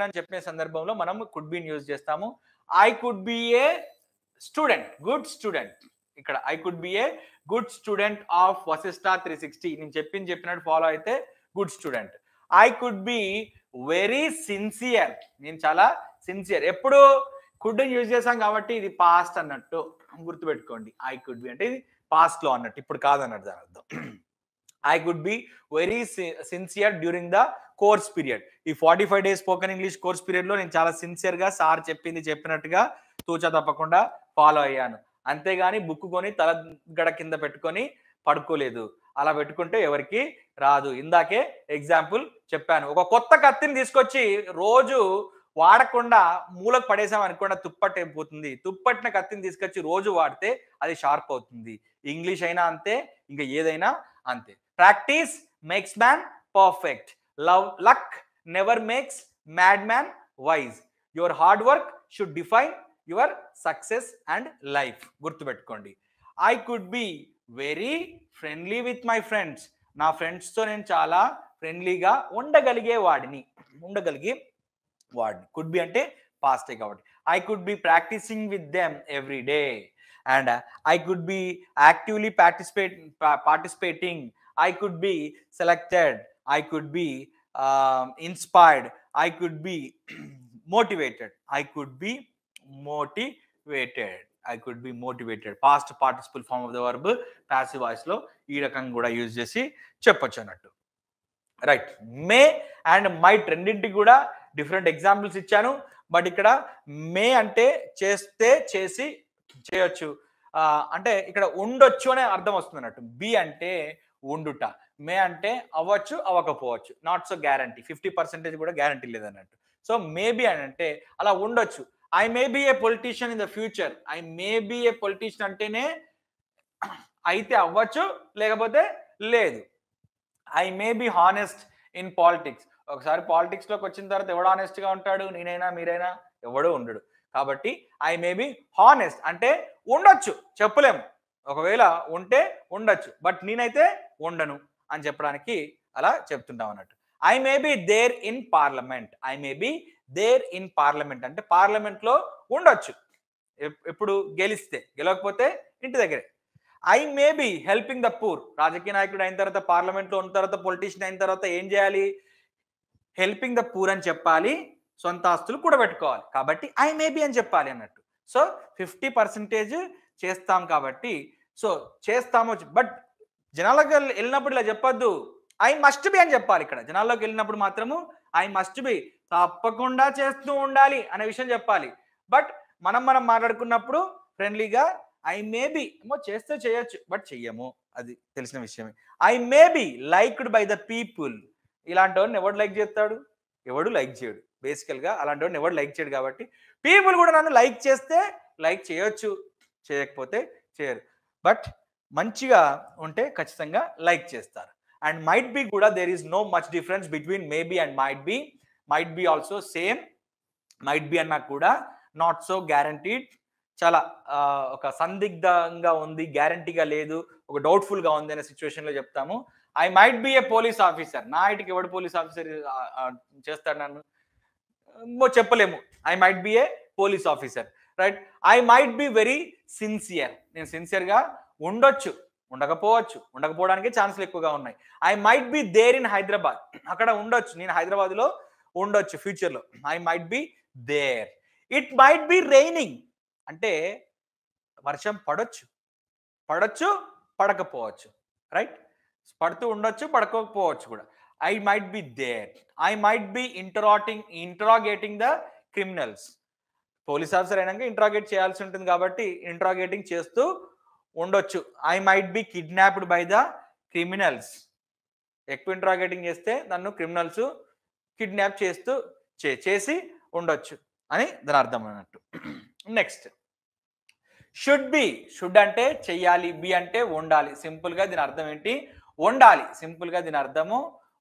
అని చెప్పిన సందర్భంలో మనం కుడ్ బిని యూజ్ చేస్తాము. I could be a student, good student. ఇక్కడ I could be a good student of Vashishtha 360, నేను చెప్పినట్టు ఫాలో అయితే good student. I could be very sincere, నేను చాలా సిన్సియర్. ఎప్పుడు కుడ్ యూజ్ చేసాం కాబట్టి ఇది పాస్ట్ అన్నట్టు గుర్తుపెట్టుకోండి. ఐ కుడ్ బి అంటే ఇది పాస్ట్ లో అన్నట్టు, ఇప్పుడు కాదన్నట్టు దాని అర్థం. I could be very sincere during the course period. ఈ 45 days spoken English course period లో నేను చాలా సిన్సియర్ గా సార్ చెప్పినట్టుగా తూచా తప్పకుండా ఫాలో అయ్యాను. అంతేగాని బుక్ కొని తల గడ కింద పెట్టుకొని పడుకోలేదు. అలా పెట్టుకుంటే ఎవరికి రాదు. ఇందాకే ఎగ్జాంపుల్ చెప్పాను. ఒక కొత్త కత్తిని తీసుకొచ్చి రోజు వాడకుండా మూలకు పడేసాం అనుకోండి, తుప్పట్టు అయిపోతుంది. తుప్పట్టిన కత్తిని తీసుకొచ్చి రోజు వాడితే అది షార్ప్ అవుతుంది. ఇంగ్లీష్ అయినా అంతే, ఇంకా ఏదైనా అంతే. Practice makes man perfect. Luck never makes mad man wise. Your hard work should define your success and life. గుర్తుపెట్టుకోండి. I could be very friendly with my friends. నా ఫ్రెండ్స్తో నేను చాలా ఫ్రెండ్లీగా ఉండగలిగే వాడిని. కుడ్ బి అంటే పాస్టే కాబట్టి. I could be practising with them every day, and I could be actively participating. I could be selected. I could be inspired, I could be motivated, I could be motivated, I could be motivated. Past participle form of the verb passive voice లో ఈ రకంగా కూడా use చేసి చెప్పొచ్చు అన్నట్టు. Right. May and might రెండింటికి కూడా different examples ఇచ్చాను. బట్ ఇక్కడ మే అంటే చేస్తే, చేసి, చేయొచ్చు, అంటే ఇక్కడ ఉండొచ్చు అనే అర్థం వస్తుంది అన్నట్టు. బి అంటే ఉండుట, మే అంటే అవ్వచ్చు, అవ్వకపోవచ్చు, నాట్ సో గ్యారంటీ, 50% కూడా గ్యారంటీ లేదన్నట్టు. సో మేబీ అని అంటే అలా ఉండొచ్చు. I may B A politician in the future, I may B A politician అంటేనే అయితే అవ్వచ్చు, లేకపోతే లేదు. I may be honest in politics, ఒకసారి పాలిటిక్స్ లోకి వచ్చిన తర్వాత ఎవడు హానెస్ట్ గా ఉంటాడు? నేనైనా, మీరైనా, ఎవడో ఉండడు. కాబట్టి ఐ మే బి హానెస్ట్ అంటే ఉండొచ్చు, చెప్పలేము, ఒకవేళ ఉంటే ఉండొచ్చు, బట్ నేనైతే ఉండను అని చెప్పడానికి అలా చెప్తుంటాం అన్నట్టు. I may be there in parliament, I may be there in parliament అంటే పార్లమెంట్ లో ఉండొచ్చు, ఎప్పుడు గెలిస్తే, గెలవకపోతే ఇంటి దగ్గరే. I may be helping the poor, రాజకీయ నాయకుడు అయిన తర్వాత, పార్లమెంట్ లో ఉన్న తర్వాత, పొలిటీషియన్ అయిన తర్వాత ఏం చేయాలి? హెల్పింగ్ ద పూర్ అని చెప్పాలి, సొంత ఆస్తులు కూడబెట్టుకోవాలి. కాబట్టి ఐ మే బి అని చెప్పాలి అన్నట్టు. సో 50% చేస్తాం కాబట్టి, సో చేస్తాము. బట్ జనాలకు వెళ్ళినప్పుడు ఇలా చెప్పొద్దు, ఐ మస్ట్ బి అని చెప్పాలి. ఇక్కడ జనాల్లోకి వెళ్ళినప్పుడు మాత్రము ఐ మస్ట్ బి, తప్పకుండా చేస్తూ ఉండాలి అనే విషయం చెప్పాలి. బట్ మనం మాట్లాడుకున్నప్పుడు ఫ్రెండ్లీగా ఐ మే బి ఏమో చేస్తే చేయొచ్చు, బట్ చెయ్యము, అది తెలిసిన విషయమే. I may B liked by the people, ఇలాంటి వాడిని ఎవడు లైక్ చేస్తాడు? ఎవడు లైక్ చేయడు. బేసికల్ గా అలాంటి వాడిని ఎవడు లైక్ చేయడు. కాబట్టి పీపుల్ కూడా నన్ను లైక్ చేస్తే లైక్ చేయొచ్చు, చేయకపోతే చేయరు. బట్ మంచిగా ఉంటే ఖచ్చితంగా లైక్ చేస్తారు. అండ్ మైట్ బి కూడా there is no much difference between may be and might be. Might be also same, might be అన్నా కూడా నాట్ సో గ్యారంటీడ్, చాలా ఒక సందిగ్ధంగా ఉంది, గ్యారంటీగా లేదు, ఒక డౌట్ఫుల్ గా ఉంది అనే సిచ్యువేషన్ లో చెప్తాము. I might be a police officer, నా ఇంటికి ఎవడు పోలీస్ ఆఫీసర్ చేస్తాడు నన్ను? చెప్పలేము. I might be a police officer, right. I might be very sincere, నేను సిన్సియర్ గా ఉండొచ్చు, ఉండకపోవచ్చు, ఉండకపోవడానికి ఛాన్సులు ఎక్కువగా ఉన్నాయి. I might be there in Hyderabad, అక్కడ ఉండొచ్చు, నేను హైదరాబాద్ లో ఉండొచ్చు ఫ్యూచర్ లో. I might be there. It might be raining అంటే వర్షం పడొచ్చు, పడకపోవచ్చు, రైట్. పడుతూ ఉండొచ్చు, పడకపోవచ్చు కూడా. I might be there. I might be interrogating the criminals, police officer అయినాక ఇంటరాగేట్ చేయాల్సి ఉంటుంది కాబట్టి ఇంటరాగేటింగ్ చేస్తూ ఉండొచ్చు. I might be kidnapped by the criminals, ఎక్కువ ఇంటరాగేటింగ్ చేస్తే నన్ను క్రిమినల్స్ కిడ్నాప్ చేసి ఉండొచ్చు అని దాని అర్థం అన్నట్టు. నెక్స్ట్ షుడ్ బి, షుడ్ అంటే చెయ్యాలి, బి అంటే ఉండాలి. సింపుల్ గా దీని అర్థం ఏంటి? ఉండాలి. సింపుల్ గా దీని అర్థము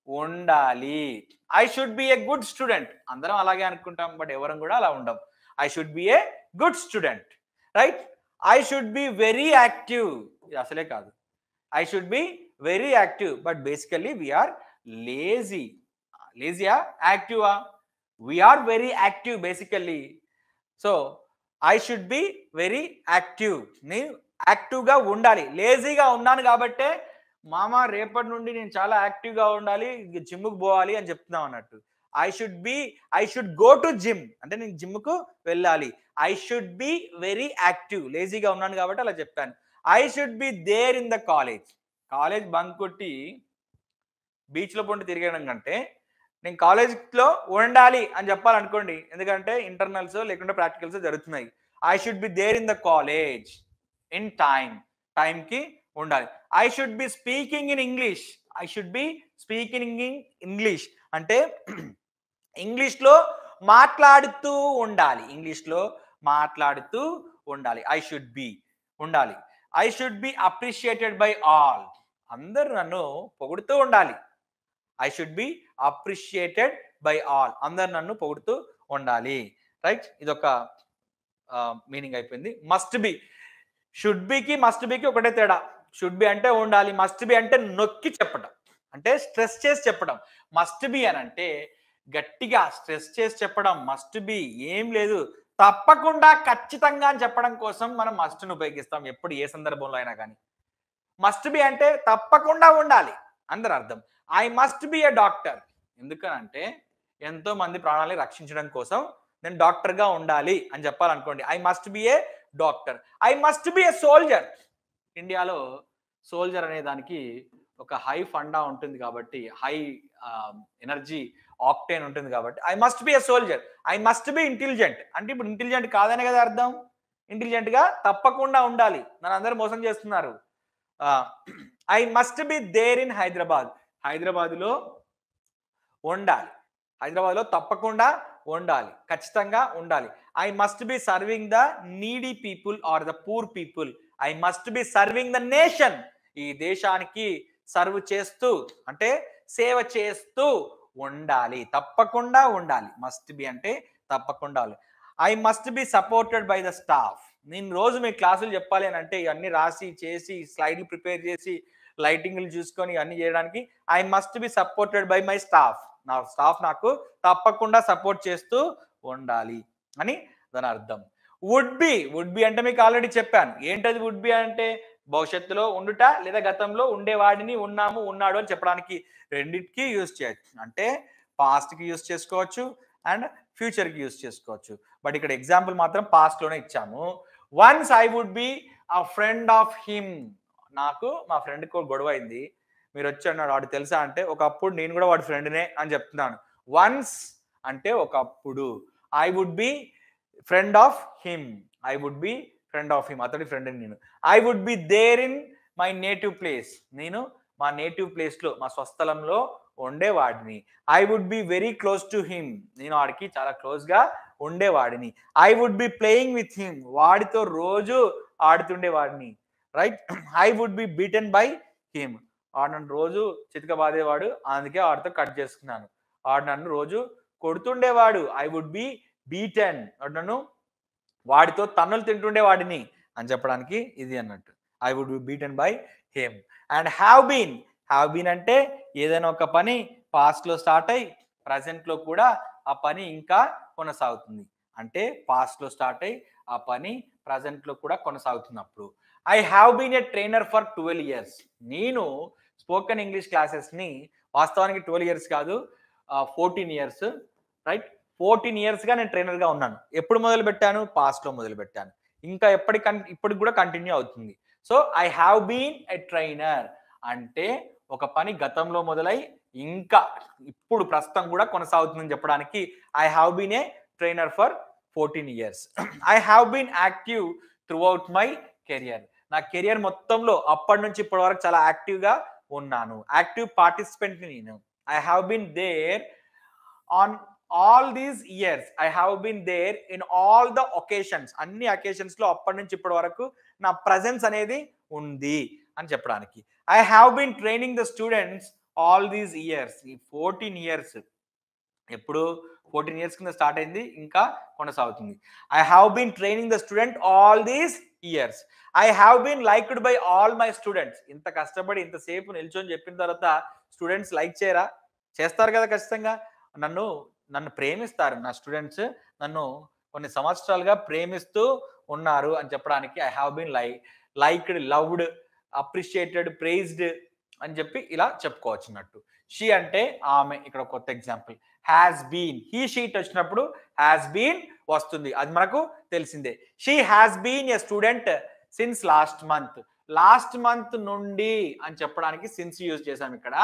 ఉండాలి. I should be a good student, అందరం అలాగే అనుకుంటాం, బట్ ఎవరం కూడా అలా ఉండం. I should be a good student, right. I should be very active, ఇది అసలే కాదు. I should be very active, but basically we are lazy. లేజీయా, యాక్టివా? We are very active basically. So I should be very active, నేను యాక్టివ్గా ఉండాలి. లేజీగా ఉన్నాను కాబట్టే మామ రేపటి నుండి నేను చాలా యాక్టివ్గా ఉండాలి, జిమ్కి పోవాలి అని చెప్తున్నాం అన్నట్టు. I should go to gym అంటే నేను జిమ్కు వెళ్ళాలి. I should be very active, లేజీగా ఉన్నాను కాబట్టి అలా చెప్పాను. I should be there in the college bunk కొట్టి బీచ్లో పొండి తిరగడం కంటే నేను కాలేజ్లో ఉండాలి అని చెప్పాలనుకోండి, ఎందుకంటే ఇంటర్నల్స్ లేకుంటే ప్రాక్టికల్స్ జరుగుతున్నాయి. I should be there in the college in టైంకి ఉండాలి. I should be speaking in English, I should be speaking in English అంటే ఇంగ్లీష్లో మాట్లాడుతూ ఉండాలి, ఐ షుడ్ బి ఉండాలి. I should be appreciated by all, అందరూ నన్ను పొగుడుతూ ఉండాలి. I should be appreciated by all, అందరు నన్ను పొగుడుతూ ఉండాలి, రైట్. ఇదొక మీనింగ్ అయిపోయింది. మస్ట్ బి, షుడ్ బికి మస్ట్ బికి ఒకటే తేడా. షుడ్ బి అంటే ఉండాలి, మస్ట్ బి అంటే నొక్కి చెప్పడం, అంటే స్ట్రెస్ చేసి చెప్పడం. మస్ట్ బి అని అంటే గట్టిగా స్ట్రెస్ చేసి చెప్పడం. మస్ట్ బి ఏం లేదు, తప్పకుండా, ఖచ్చితంగా అని చెప్పడం కోసం మనం మస్ట్ను ఉపయోగిస్తాం ఎప్పుడు, ఏ సందర్భంలో అయినా కానీ. మస్ట్ బి అంటే తప్పకుండా ఉండాలి అందరు అర్థం. I must be a doctor, ఎందుకనంటే ఎంతో మంది ప్రాణాలని రక్షించడం కోసం నేను డాక్టర్గా ఉండాలి అని చెప్పాలనుకోండి. I must be a doctor. I must be a soldier. ఇండియాలో సోల్జర్ అనే దానికి ఒక హై ఫండా ఉంటుంది కాబట్టి, హై ఎనర్జీ ఆక్టేన్ ఉంటుంది కాబట్టి I must be a soldier. I must be intelligent. అంటే ఇప్పుడు ఇంటెలిజెంట్ కాదనే కదా అర్థం. ఇంటెలిజెంట్గా తప్పకుండా ఉండాలి. నన్ను అందరూ మోసం చేస్తున్నారు. I must be there in Hyderabad. హైదరాబాద్లో ఉండాలి. హైదరాబాద్లో తప్పకుండా ఉండాలి. ఖచ్చితంగా ఉండాలి. I must be serving the needy people or the poor people. I must be serving the nation. ఈ దేశానికి సర్వ్ చేస్తూ అంటే సేవ చేస్తూ ఉండాలి. తప్పకుండా ఉండాలి. మస్ట్ బి అంటే తప్పకుండా. I must B supported by the staff. నేను రోజు మీ క్లాసులు చెప్పాలి అని అంటే ఇవన్నీ రాసి చేసి స్లైడ్లు ప్రిపేర్ చేసి లైటింగ్లు చూసుకొని ఇవన్నీ చేయడానికి I must B supported by my staff. నా స్టాఫ్ నాకు తప్పకుండా సపోర్ట్ చేస్తూ ఉండాలి అని దాని అర్థం. వుడ్ బి అంటే మీకు ఆల్రెడీ చెప్పాను. ఏంటది వుడ్ బి అంటే? భవిష్యత్తులో ఉండుట లేదా గతంలో ఉండేవాడిని, ఉన్నాము, ఉన్నాడు అని చెప్పడానికి రెండింటికి యూజ్ చేయొచ్చు. అంటే పాస్ట్కి యూజ్ చేసుకోవచ్చు అండ్ ఫ్యూచర్కి యూజ్ చేసుకోవచ్చు. బట్ ఇక్కడ ఎగ్జాంపుల్ మాత్రం పాస్ట్లోనే ఇచ్చాము. Once I would be a friend of him. నాకు మా ఫ్రెండ్కి గొడవ అయింది. మీరు వచ్చి అన్నాడు వాడు తెలుసా అంటే ఒకప్పుడు నేను కూడా వాడి ఫ్రెండ్నే అని చెప్తున్నాను. వన్స్ అంటే ఒకప్పుడు. I would be friend of him. I would be friend of him. అతడి ఫ్రెండ్ నేను. I would be there in my native place. నేను మా నేటివ్ ప్లేస్లో మా స్వస్థలంలో ఉండేవాడిని. I would be very close to him. నేను వాడికి చాలా క్లోజ్గా ఉండేవాడిని. I would be playing with him. వాడితో రోజు ఆడుతుండేవాడిని. Right. I would be beaten by him. వాడు నన్ను రోజు చితక బాధేవాడు, అందుకే వాడితో కట్ చేసుకున్నాను. వాడు నన్ను రోజు కొడుతుండేవాడు. I would be beaten. వాడు నన్ను వాడితో తన్నులు తింటుండేవాడిని అని చెప్పడానికి ఇది అన్నట్టు. I would be beaten by him. And have been అంటే ఏదైనా ఒక పని పాస్ట్లో స్టార్ట్ అయ్యి ప్రజెంట్లో కూడా ఆ పని ఇంకా కొనసాగుతుంది. అంటే పాస్ట్లో స్టార్ట్ అయ్యి ఆ పని ప్రజెంట్లో కూడా కొనసాగుతున్నప్పుడు. I have been a trainer for 12 years. నేను స్పోకెన్ ఇంగ్లీష్ క్లాసెస్ని వాస్తవానికి 12 years కాదు, 14 years. రైట్. 14 yearsగా నేను ట్రైనర్గా ఉన్నాను. ఎప్పుడు మొదలు పెట్టాను? పాస్ట్లో మొదలు పెట్టాను. ఇంకా ఇప్పటికి కూడా కంటిన్యూ అవుతుంది. So I have been a trainer అంటే ఒక పని గతంలో మొదలై ఇంకా ఇప్పుడు ప్రస్తుతం కూడా కొనసాగుతుందని చెప్పడానికి I have been a trainer for 14 years. I have been active throughout my career. నా కెరియర్ మొత్తంలో అప్పటి నుంచి ఇప్పటి వరకు చాలా యాక్టివ్గా ఉన్నాను. యాక్టివ్ పార్టిసిపెంట్ని నేను. I have been there on all these years. I have been there in all the occasions. అన్ని అకేషన్స్లో అప్పటి నుంచి ఇప్పటి వరకు నా ప్రజెన్స్ అనేది ఉంది అని చెప్పడానికి. I have been training the students all these years. ఈ 14 years ఎప్పుడు 14 years కింద స్టార్ట్ అయింది, ఇంకా కొనసాగుతుంది. I have been training the student all these years. I have been liked by all my students. ఇంత కష్టపడి ఇంతసేపు నిల్చొని చెప్పిన తర్వాత స్టూడెంట్స్ లైక్ చేయరా? చేస్తారు కదా ఖచ్చితంగా. నన్ను ప్రేమిస్తారు. నా స్టూడెంట్స్ నన్ను కొన్ని సంవత్సరాలుగా ప్రేమిస్తూ ఉన్నారు అని చెప్పడానికి I have been liked, loved, appreciated, praised అని చెప్పి ఇలా చెప్పుకోవచ్చు అన్నట్టు. షీ అంటే ఆమె. ఇక్కడ కొత్త example has been. He she it వచ్చినప్పుడు హ్యాస్ బీన్ వస్తుంది, అది మనకు తెలిసిందే. She has been a student since last month. Last month నుండి అని చెప్పడానికి సిన్స్ యూజ్ చేశాం ఇక్కడ.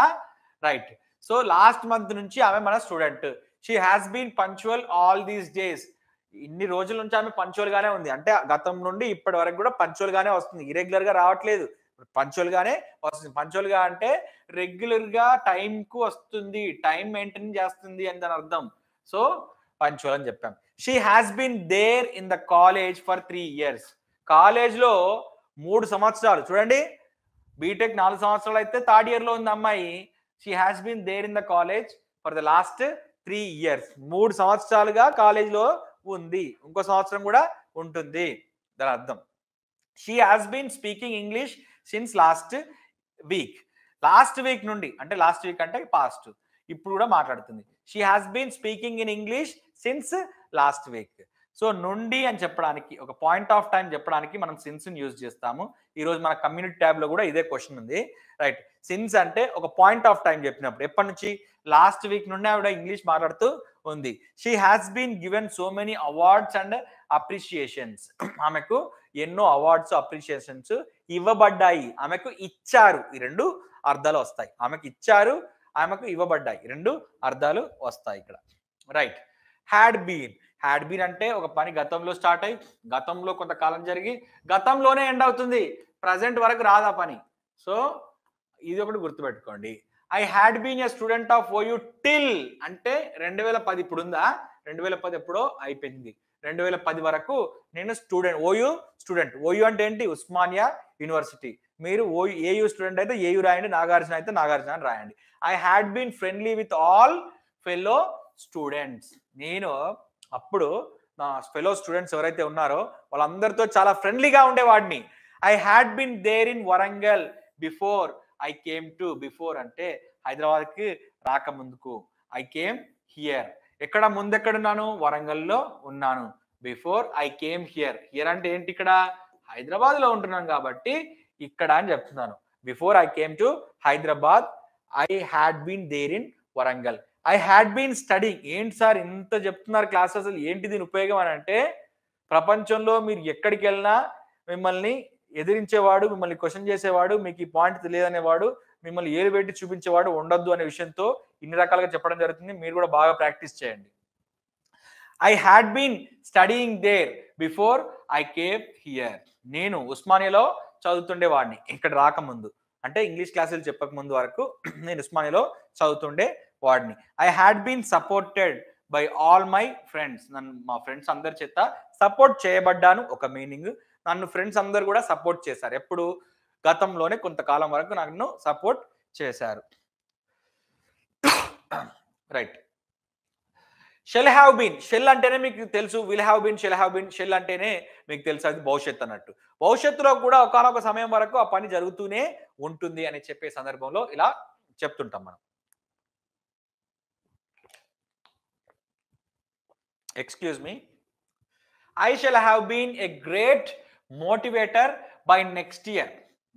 రైట్. సో లాస్ట్ మంత్ నుంచి ఆమె మన student. She has been punctual all these days. ఇన్ని రోజుల నుంచి ఆమె పంక్చువల్ గానే ఉంది. అంటే గతం నుండి ఇప్పటి వరకు కూడా పంక్చువల్ గానే వస్తుంది, ఇరెగ్యులర్ గా రావట్లేదు, పంక్చువల్ గానే వస్తుంది. పంక్చువల్ గా అంటే రెగ్యులర్ గా టైం కు వస్తుంది, టైం మెయింటైన్ చేస్తుంది అని దాని అర్థం. సో పంక్చువల్ అని చెప్పాం. She has been there in the college for 3 years. College లో 3 సంవత్సరాలు. చూడండి, బీటెక్ 4 సంవత్సరాలు అయితే థర్డ్ ఇయర్ లో ఉంది అమ్మాయి. She has been there in the college for the last 3 years. 3 సంవత్సరాలుగా కాలేజ్ లో ఉంది, ఇంకో సంవత్సరం కూడా ఉంటుంది దాని అర్థం. She has been speaking English since last week. Last week నుండి అంటే లాస్ట్ వీక్ అంటే పాస్ట్, ఇప్పుడు కూడా మాట్లాడుతుంది. She has been speaking in English since last week. So నుండి అని చెప్పడానికి ఒక పాయింట్ ఆఫ్ టైం చెప్పడానికి మనం సిన్స్ని యూజ్ చేస్తాము. ఈరోజు మన కమ్యూనిటీ ట్యాబ్లో కూడా ఇదే క్వశ్చన్ ఉంది. రైట్, సిన్స్ అంటే ఒక పాయింట్ ఆఫ్ టైం చెప్పినప్పుడు. ఎప్పటి నుంచి? లాస్ట్ వీక్ నుండి ఆవిడ ఇంగ్లీష్ మాట్లాడుతూ ఉంది. She has been given so many awards and appreciations. ఆమెకు ఎన్నో అవార్డ్స్ అప్రిషియేషన్స్ ఇవ్వబడ్డాయి. ఆమెకు ఇచ్చారు. ఈ రెండు అర్థాలు వస్తాయి. ఆమెకు ఇచ్చారు, ఆమెకు ఇవ్వబడ్డాయి. రెండు అర్థాలు వస్తాయి ఇక్కడ. రైట్, హ్యాడ్ బీన్ అంటే ఒక పని గతంలో స్టార్ట్ అయ్యి గతంలో కొంతకాలం జరిగి గతంలోనే ఎండ్ అవుతుంది. ప్రజెంట్ వరకు రాదా పని. సో ఇది ఒకటి గుర్తుపెట్టుకోండి. I had been a student of OU till అంటే 2010 ఇప్పుడు ఉందా? 2010 ఎప్పుడో అయిపోయింది. 2010 వరకు నేను స్టూడెంట్. ఓయూ అంటే ఏంటి? ఉస్మానియా యూనివర్సిటీ. మీరు ఏయూ స్టూడెంట్ అయితే ఏయూ రాయండి, నాగార్జున అయితే నాగార్జున అని రాయండి. I had been friendly with all fellow students. నేను అప్పుడు నా ఫెలో స్టూడెంట్స్ ఎవరైతే ఉన్నారో వాళ్ళందరితో చాలా ఫ్రెండ్లీగా ఉండేవాడిని. I had been there in Warangal before I came to. Before అంటే హైదరాబాద్కి రాకముందుకు. I came here. ఎక్కడ ముందెక్కడున్నాను? వరంగల్లో ఉన్నాను. Before I came here. Here అంటే ఏంటి? ఇక్కడ హైదరాబాద్లో ఉంటున్నాను కాబట్టి ఇక్కడ అని చెప్తున్నాను. Before I came to Hyderabad I had been there in Warangal. I had been studying. ఏంటి సార్ ఇంత చెప్తున్నారు క్లాస్, అసలు ఏంటి దీని ఉపయోగం అని అంటే, ప్రపంచంలో మీరు ఎక్కడికి వెళ్ళినా మిమ్మల్ని ఎదిరించేవాడు, మిమ్మల్ని క్వశ్చన్ చేసేవాడు, మీకు ఈ పాయింట్ తెలియదనేవాడు, మిమ్మల్ని ఏలు పెట్టి చూపించేవాడు ఉండొద్దు అనే విషయంతో ఇన్ని రకాలుగా చెప్పడం జరుగుతుంది. మీరు కూడా బాగా ప్రాక్టీస్ చేయండి. I had been studying there before I came here. నేను ఉస్మానియాలో చదువుతుండేవాడిని ఇక్కడ రాకముందు. అంటే ఇంగ్లీష్ క్లాసులు చెప్పక ముందు వరకు నేను ఉస్మానియాలో చదువుతుండే వాడిని. I had been supported by all my friends. నన్ను మా ఫ్రెండ్స్ అందరి చేత సపోర్ట్ చేయబడ్డాను ఒక మీనింగ్. నన్ను ఫ్రెండ్స్ అందరు కూడా సపోర్ట్ చేశారు. ఎప్పుడు? గతంలోనే కొంతకాలం వరకు నన్ను సపోర్ట్ చేశారు. Right, shall have been. Shall అంటేనే మీకు తెలుసు, will have been, shall have been. Shall అంటేనే మీకు తెలుసు అది భవిష్యత్తు అన్నట్టు. భవిష్యత్తులో కూడా ఒకానొక సమయం వరకు ఆ పని జరుగుతూనే ఉంటుంది అని చెప్పే సందర్భంలో ఇలా చెప్తుంటాం మనం. Excuse me. I shall have been a great motivator by next year.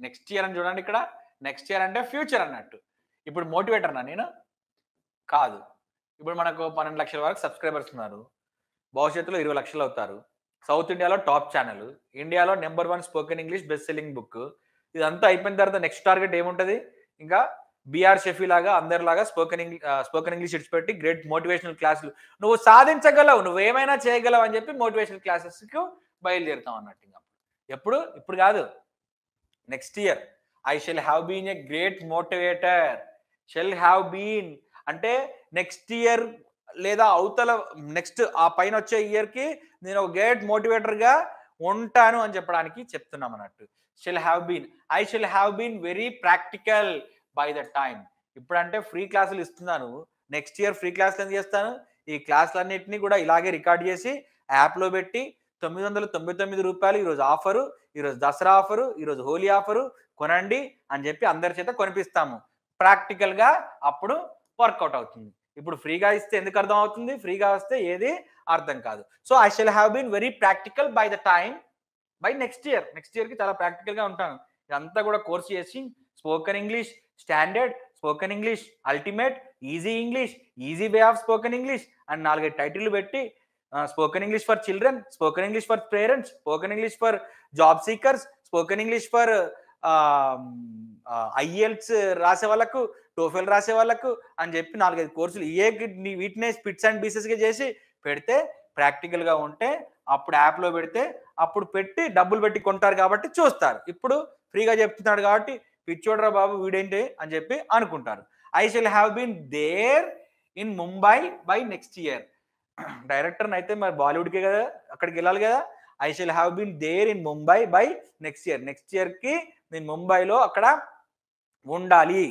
Next year అని చూడండి, ఇక్కడ నెక్స్ట్ ఇయర్ అంటే ఫ్యూచర్ అన్నట్టు. ఇప్పుడు మోటివేటర్నా నేను? కాదు. ఇప్పుడు మనకు 12 లక్షల వరకు సబ్స్క్రైబర్స్ ఉన్నారు. భవిష్యత్తులో 20 లక్షలు అవుతారు. సౌత్ ఇండియాలో టాప్ ఛానల్, ఇండియాలో number 1 spoken English best selling book. ఇదంతా అయిపోయిన తర్వాత నెక్స్ట్ టార్గెట్ ఏముంటుంది? ఇంకా బిఆర్ షెఫీ లాగా అందరిలాగా స్పోకెన్ ఇంగ్లీష్ ఇడిచిపెట్టి గ్రేట్ మోటివేషనల్ క్లాసులు నువ్వు సాధించగలవు, నువ్వేమైనా చేయగలవు అని చెప్పి మోటివేషనల్ క్లాసెస్కి బయలుదేరుతాం అన్నట్టు. ఎప్పుడు? ఇప్పుడు కాదు, next year. I shall have been a great motivator. Shall have been అంటే నెక్స్ట్ ఇయర్ లేదా అవతల నెక్స్ట్ ఆ పైన వచ్చే ఇయర్కి నేను ఒక గ్రేట్ మోటివేటర్గా ఉంటాను అని చెప్పడానికి చెప్తున్నాం అన్నట్టు. Shall have been. I shall have been very practical by the time. ఇప్పుడంటే ఫ్రీ క్లాసులు ఇస్తున్నాను, నెక్స్ట్ ఇయర్ ఫ్రీ క్లాసులు ఏం చేస్తాను? ఈ క్లాసులన్నింటినీ కూడా ఇలాగే రికార్డ్ చేసి యాప్లో పెట్టి 999 రూపాయలు ఈరోజు ఆఫరు, ఈరోజు దసరా ఆఫరు, ఈరోజు హోలీ ఆఫరు కొనండి అని చెప్పి అందరి చేత కొనిపిస్తాము. ప్రాక్టికల్గా అప్పుడు వర్కౌట్ అవుతుంది. ఇప్పుడు ఫ్రీగా ఇస్తే ఎందుకు అర్థం అవుతుంది? ఫ్రీగా వస్తే ఏది అర్థం కాదు. So I shall have been very practical by the time by next year. Next ఇయర్కి చాలా ప్రాక్టికల్గా ఉంటాను. ఇదంతా కూడా కోర్స్ చేసి spoken English standard, spoken English ultimate, easy way of spoken English అని 4 టైటిల్ పెట్టి spoken English for children, spoken English for parents, spoken English for job seekers, spoken English for IELTS రాసే వాళ్ళకు, టోఫెల్ రాసే వాళ్ళకు అని చెప్పి 4-5 కోర్సులు వీటినే స్పిట్స్ అండ్ పీసెస్గా చేసి పెడితే ప్రాక్టికల్గా ఉంటే అప్పుడు యాప్లో పెడితే అప్పుడు పెట్టి డబ్బులు పెట్టి కొంటారు కాబట్టి చూస్తారు. ఇప్పుడు ఫ్రీగా చెప్తున్నాడు కాబట్టి పిచ్చోడ్రా బాబు వీడేంటి అని చెప్పి అనుకుంటారు. I shall have been there in Mumbai by next year. Director అయితే మరి బాలీవుడ్కే కదా, అక్కడికి వెళ్ళాలి కదా. I shall have been there in Mumbai by next year. Next ఇయర్కి నేను ముంబైలో అక్కడ ఉండాలి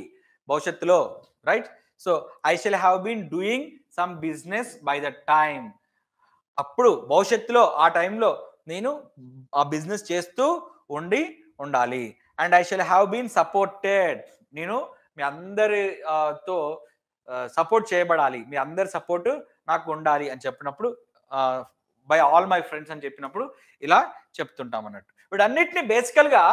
భవిష్యత్తులో. Right. So I shall have been doing some business by the time. అప్పుడు భవిష్యత్తులో ఆ టైంలో నేను ఆ బిజినెస్ చేస్తూ ఉండాలి. And I shall have been supported. నేను మీ అందరితో సపోర్ట్ చేయబడాలి, మీ అందరి సపోర్ట్ నాకు ఉండాలి అని చెప్పినప్పుడు బై ఆల్ మై ఫ్రెండ్స్ అని చెప్పినప్పుడు ఇలా చెప్తుంటాం అన్నట్టు. వీటన్నిటిని బేసికల్గా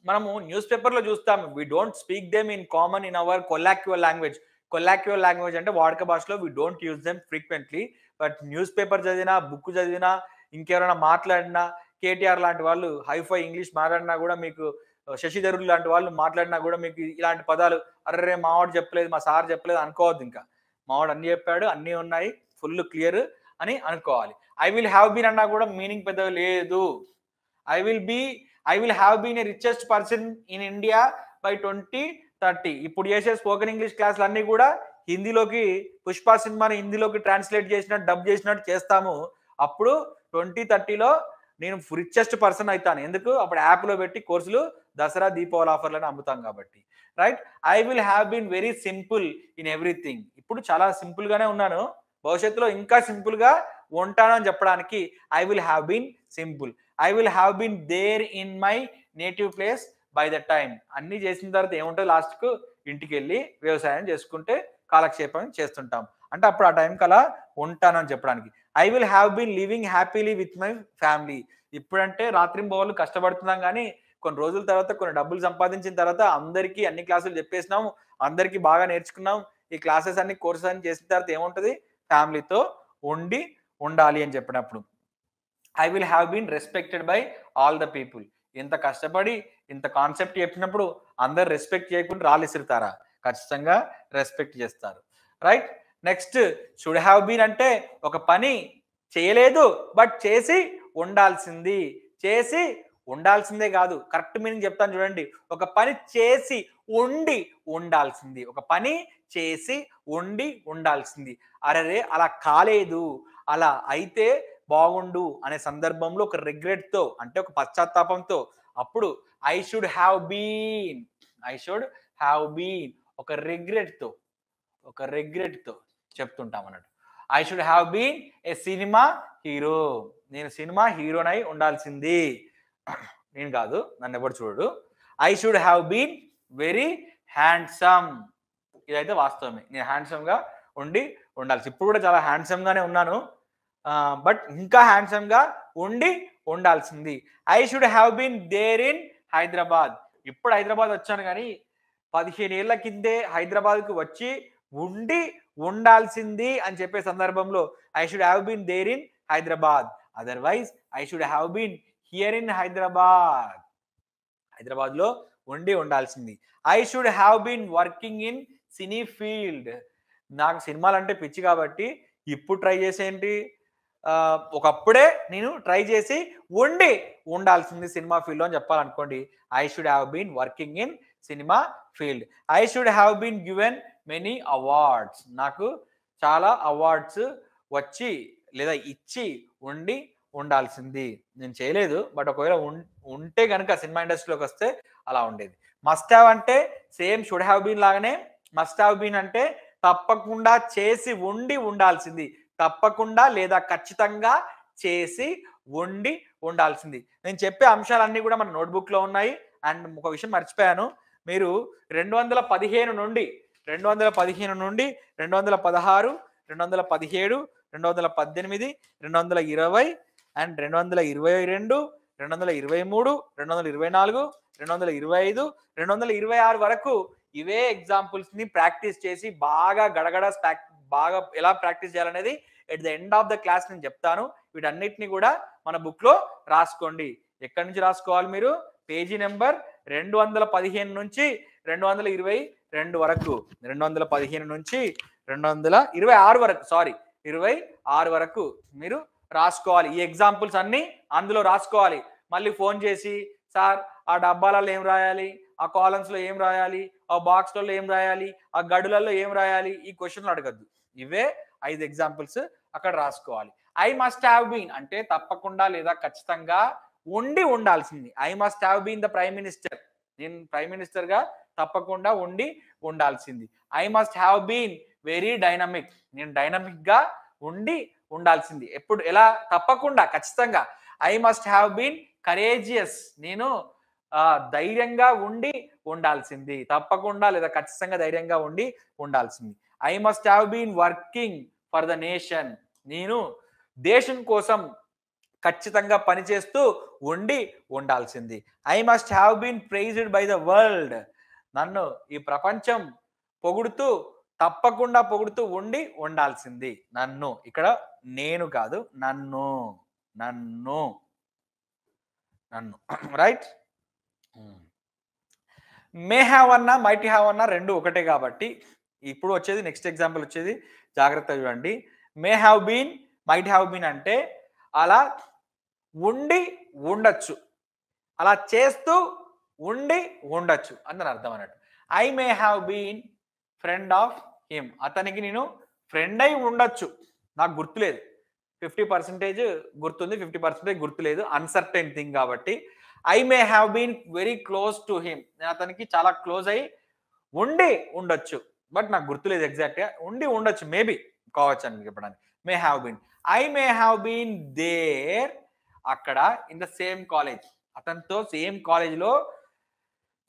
మనము న్యూస్ పేపర్లో చూస్తాం. We don't speak them in common in our colloquial language. Colloquial language అంటే వాడుక భాషలో we don't use them frequently. But newspaper చదివినా, బుక్ చదివినా, ఇంకెవరైనా మాట్లాడినా, కేటీఆర్ లాంటి వాళ్ళు హైఫై ఇంగ్లీష్ మాట్లాడినా కూడా మీకు, శశి థరూర్ లాంటి వాళ్ళు మాట్లాడినా కూడా మీకు ఇలాంటి పదాలు, అర్రే మావాడు చెప్పలేదు, మా సార్ చెప్పలేదు అనుకోవద్దు. ఇంకా మావాడు అన్ని చెప్పాడు, అన్నీ ఉన్నాయి, ఫుల్ క్లియర్ అని అనుకోవాలి. ఐ విల్ హ్యావ్ బీన్ అన్నా కూడా మీనింగ్ పెద్దగా లేదు. I will have been a richest person in India by 2030. ఇప్పుడు చేసే స్పోకెన్ ఇంగ్లీష్ క్లాసులు అన్నీ కూడా హిందీలోకి, పుష్ప సినిమాని హిందీలోకి ట్రాన్స్లేట్ చేసినట్టు, డబ్ చేసినట్టు చేస్తాము. అప్పుడు 2030లో నేను రిచెస్ట్ పర్సన్ అవుతాను. ఎందుకు? అప్పుడు యాప్లో పెట్టి కోర్సులు దసరా దీపావళి ఆఫర్లను అమ్ముతాం కాబట్టి. Right. I will have been very simple in everything. ఇప్పుడు చాలా సింపుల్ గానే ఉన్నాను, భవిష్యత్తులో ఇంకా సింపుల్ గా ఉంటాను అని చెప్పడానికి I will have been simple. I will have been there in my native place by the time. అన్ని చేసిన తర్వాత ఏముంటుంది, లాస్ట్కు ఇంటికి వెళ్ళి వ్యవసాయం చేసుకుంటే కాలక్షేపం చేస్తుంటాం. అంటే అప్పుడు ఆ టైంకి అలా ఉంటానని చెప్పడానికి. I will have been living happily with my family. ఇప్పుడంటే రాత్రింబవళ్ళు కష్టపడుతున్నాం, కానీ కొన్ని రోజుల తర్వాత, కొన్ని డబ్బులు సంపాదించిన తర్వాత అందరికీ అన్ని క్లాసులు చెప్పేసినాం, అందరికీ బాగా నేర్చుకున్నాం, ఈ క్లాసెస్ అన్ని, కోర్సెస్ అన్ని చేసిన తర్వాత ఏముంటుంది, ఫ్యామిలీతో ఉండాలి అని చెప్పినప్పుడు. I will have been respected by all the people. ఇంత కష్టపడి ఇంత కాన్సెప్ట్ చెప్పినప్పుడు అందరు రెస్పెక్ట్ చేయకుండా రాళ్ళు ఇసురుతారా? ఖచ్చితంగా రెస్పెక్ట్ చేస్తారు. Right. Next, should have been అంటే ఒక పని చేయలేదు బట్ చేసి ఉండాల్సింది. చేసి ఉండాల్సిందే కాదు, కరెక్ట్ మీనింగ్ చెప్తాను చూడండి. ఒక పని చేసి ఉండి ఉండాల్సింది. ఒక పని చేసి ఉండి ఉండాల్సింది. అరే అలా కాలేదు, అలా అయితే బాగుండు అనే సందర్భంలో ఒక రిగ్రెట్తో, అంటే ఒక పశ్చాత్తాపంతో, అప్పుడు ఐ షుడ్ హ్యావ్ బీన్ ఒక రిగ్రెట్తో చెప్తుంటాం అన్నట్టు. I should have been a cinema hero. నేను సినిమా హీరోనై ఉండాల్సింది. నేను కాదు, నన్ను ఎవరు చూడు. I should have been very handsome. ఇదైతే వాస్తవమే, నేను హ్యాండ్సమ్గా ఉండాల్సి. ఇప్పుడు కూడా చాలా హ్యాండ్సమ్గానే ఉన్నాను, బట్ ఇంకా హ్యాండ్సమ్గా ఉండాల్సింది. I should have been there in Hyderabad. ఇప్పుడు హైదరాబాద్ వచ్చాను, కానీ 15 ఏళ్ల కిందే హైదరాబాద్కు వచ్చి ఉండాల్సింది అని చెప్పే సందర్భంలో I should have been there in Hyderabad. Otherwise I should have been here in Hyderabad. హైదరాబాద్లో ఉండాల్సింది. I should have been working in cine field. నాకు సినిమాలు అంటే పిచ్చి కాబట్టి ఇప్పుడు ట్రై చేసేంటి, ఒకప్పుడే నేను ట్రై చేసి ఉండాల్సింది సినిమా ఫీల్డ్లో అని చెప్పాలనుకోండి. I should have been working in cinema field. I should have been given many awards. నాకు చాలా అవార్డ్స్ వచ్చి లేదా ఇచ్చి ఉండాల్సింది. నేను చేయలేదు, బట్ ఒకవేళ ఉంటే కనుక సినిమా ఇండస్ట్రీలోకి వస్తే అలా ఉండేది. మస్ట్ హ్యావ్ అంటే సేమ్ షుడ్ హ్యావ్ బీన్ లాగానే, మస్ట్ హ్యావ్ బీన్ అంటే తప్పకుండా చేసి ఉండాల్సింది. తప్పకుండా లేదా ఖచ్చితంగా చేసి ఉండాల్సింది. నేను చెప్పే అంశాలన్నీ కూడా మన నోట్బుక్లో ఉన్నాయి. అండ్ ఒక విషయం మర్చిపోయాను, మీరు 215 నుండి 216, 217, 217, 218, 220 అండ్ 222, 223, 224, 225, 226 వరకు ఇవే ఎగ్జాంపుల్స్ ని ప్రాక్టీస్ చేసి బాగా గడగడ బాగా ఎలా ప్రాక్టీస్ చేయాలనేది at the end of the class నేను చెప్తాను. వీటన్నిటిని కూడా మన బుక్ లో రాసుకోండి. ఎక్కడి నుంచి రాసుకోవాలి మీరు? పేజీ నెంబర్ 215 నుంచి 222 వరకు, 215 నుంచి 226 వరకు, 26 వరకు మీరు రాసుకోవాలి. ఈ ఎగ్జాంపుల్స్ అన్ని అందులో రాసుకోవాలి. మళ్ళీ ఫోన్ చేసి, సార్ ఆ డబ్బాలలో ఏం రాయాలి, ఆ కాలమ్స్లో ఏం రాయాలి, ఆ బాక్స్లలో ఏం రాయాలి, ఆ గడులలో ఏం రాయాలి, ఈ క్వశ్చన్లు అడగద్దు. ఇవే 5 ఎగ్జాంపుల్స్ అక్కడ రాసుకోవాలి. ఐ మస్ట్ హ్యావ్ బీన్ అంటే తప్పకుండా లేదా ఖచ్చితంగా ఉండాల్సింది. I must have been the prime minister. నేను ప్రైమ్ మినిస్టర్ గా తప్పకుండా ఉండాల్సింది. I must have been very dynamic. నేను డైనమిక్ గా ఉండాల్సింది. ఎప్పుడు, ఎలా? తప్పకుండా, ఖచ్చితంగా. I must have been courageous. నేను ధైర్యంగా ఉండాల్సింది. తప్పకుండా లేదా ఖచ్చితంగా ధైర్యంగా ఉండాల్సింది. I must have been working for the nation. నేను దేశం కోసం ఖచ్చితంగా పనిచేస్తూ ఉండి ఉండాల్సింది. I must have been praised by the world. నన్ను ఈ ప్రపంచం పొగుడుతూ తప్పకుండా పొగుడుతూ ఉండి ఉండాల్సింది. నన్ను ఇక్కడ నేను కాదు, నన్ను నన్ను నన్ను రైట్. మే హ్యావ్ అన్నా మైట్ హ్యావ్ అన్నా రెండు ఒకటే కాబట్టి ఇప్పుడు వచ్చేది నెక్స్ట్ ఎగ్జాంపుల్ వచ్చేది జాగ్రత్తగా చూడండి. May have been might have been అంటే అలా ఉండి ఉండొచ్చు, అలా చేస్తూ ఉండి ఉండొచ్చు అని అర్థం అన్నట్టు. I may have been friend of him. అతనికి నేను ఫ్రెండ్ అయి ఉండొచ్చు, నాకు గుర్తులేదు. 50% గుర్తుంది, 50% గుర్తులేదు. అన్సర్టైన్ థింగ్ కాబట్టి I may have been very close to him. నేను అతనికి చాలా క్లోజ్ అయి ఉండి ఉండొచ్చు, బట్ నాకు గుర్తులేదు ఎగ్జాక్ట్గా. ఉండి ఉండొచ్చు, మేబీ కావచ్చు అని చెప్పడానికి. May have been. I may have been there, అక్కడ ఇన్ ద సేమ్ కాలేజ్, అతనితో సేమ్ కాలేజ్లో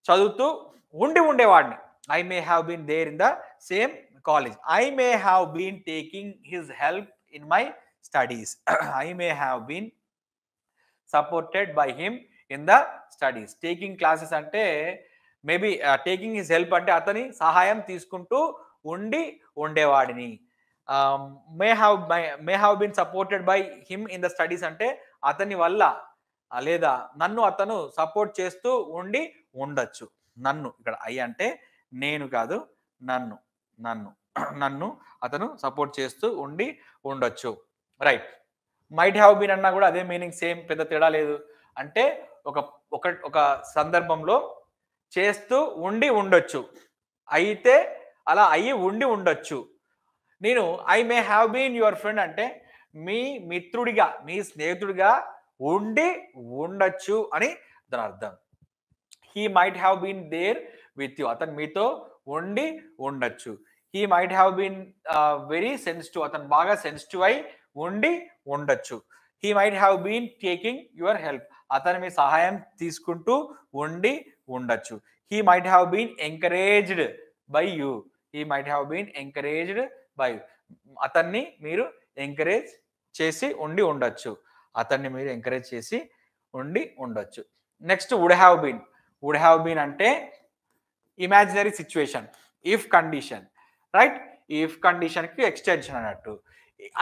చదువుతూ ఉండి ఉండేవాడిని. I may have been there in the same college. I may have been taking his help in my studies. I may have been supported by him in the studies. Taking classes అంటే maybe taking his help అంటే అతని సహాయం తీసుకుంటూ ఉండి ఉండేవాడిని. May have been supported by him in the studies అంటే అతని వల్ల లేదా నన్ను అతను సపోర్ట్ చేస్తూ ఉండి ఉండొచ్చు. నన్ను ఇక్కడ ఐ అంటే నేను కాదు, నన్ను నన్ను నన్ను అతను సపోర్ట్ చేస్తూ ఉండి ఉండొచ్చు. రైట్. మైట్ హ్యావ్ బీన్ అన్నా కూడా అదే మీనింగ్, సేమ్, పెద్ద తేడా లేదు. అంటే ఒక ఒక ఒక సందర్భంలో చేస్తూ ఉండి ఉండొచ్చు, అయితే అలా అయ్యి ఉండి ఉండొచ్చు. నేను I may have been your friend అంటే మీ మిత్రుడిగా, మీ స్నేహితుడిగా ఉండి ఉండొచ్చు అని దాని అర్థం. He might have been there with you, అతను మీతో ఉండి ఉండొచ్చు. He might have been very sensitive, అతను బాగా సెన్సిటివ్ అయి ఉండి ఉండొచ్చు. He might have been taking your help, అతను మీ సహాయం తీసుకుంటూ ఉండి ఉండొచ్చు. He might have been encouraged by you. He might have been encouraged by you, అతన్ని మీరు ఎంకరేజ్ చేసి ఉండి ఉండొచ్చు, అతన్ని మీరు ఎంకరేజ్ చేసి ఉండి ఉండొచ్చు. Next would have been. Would have been అంటే imaginary situation, if condition, right. If కండిషన్కి ఎక్స్టెన్షన్ అన్నట్టు.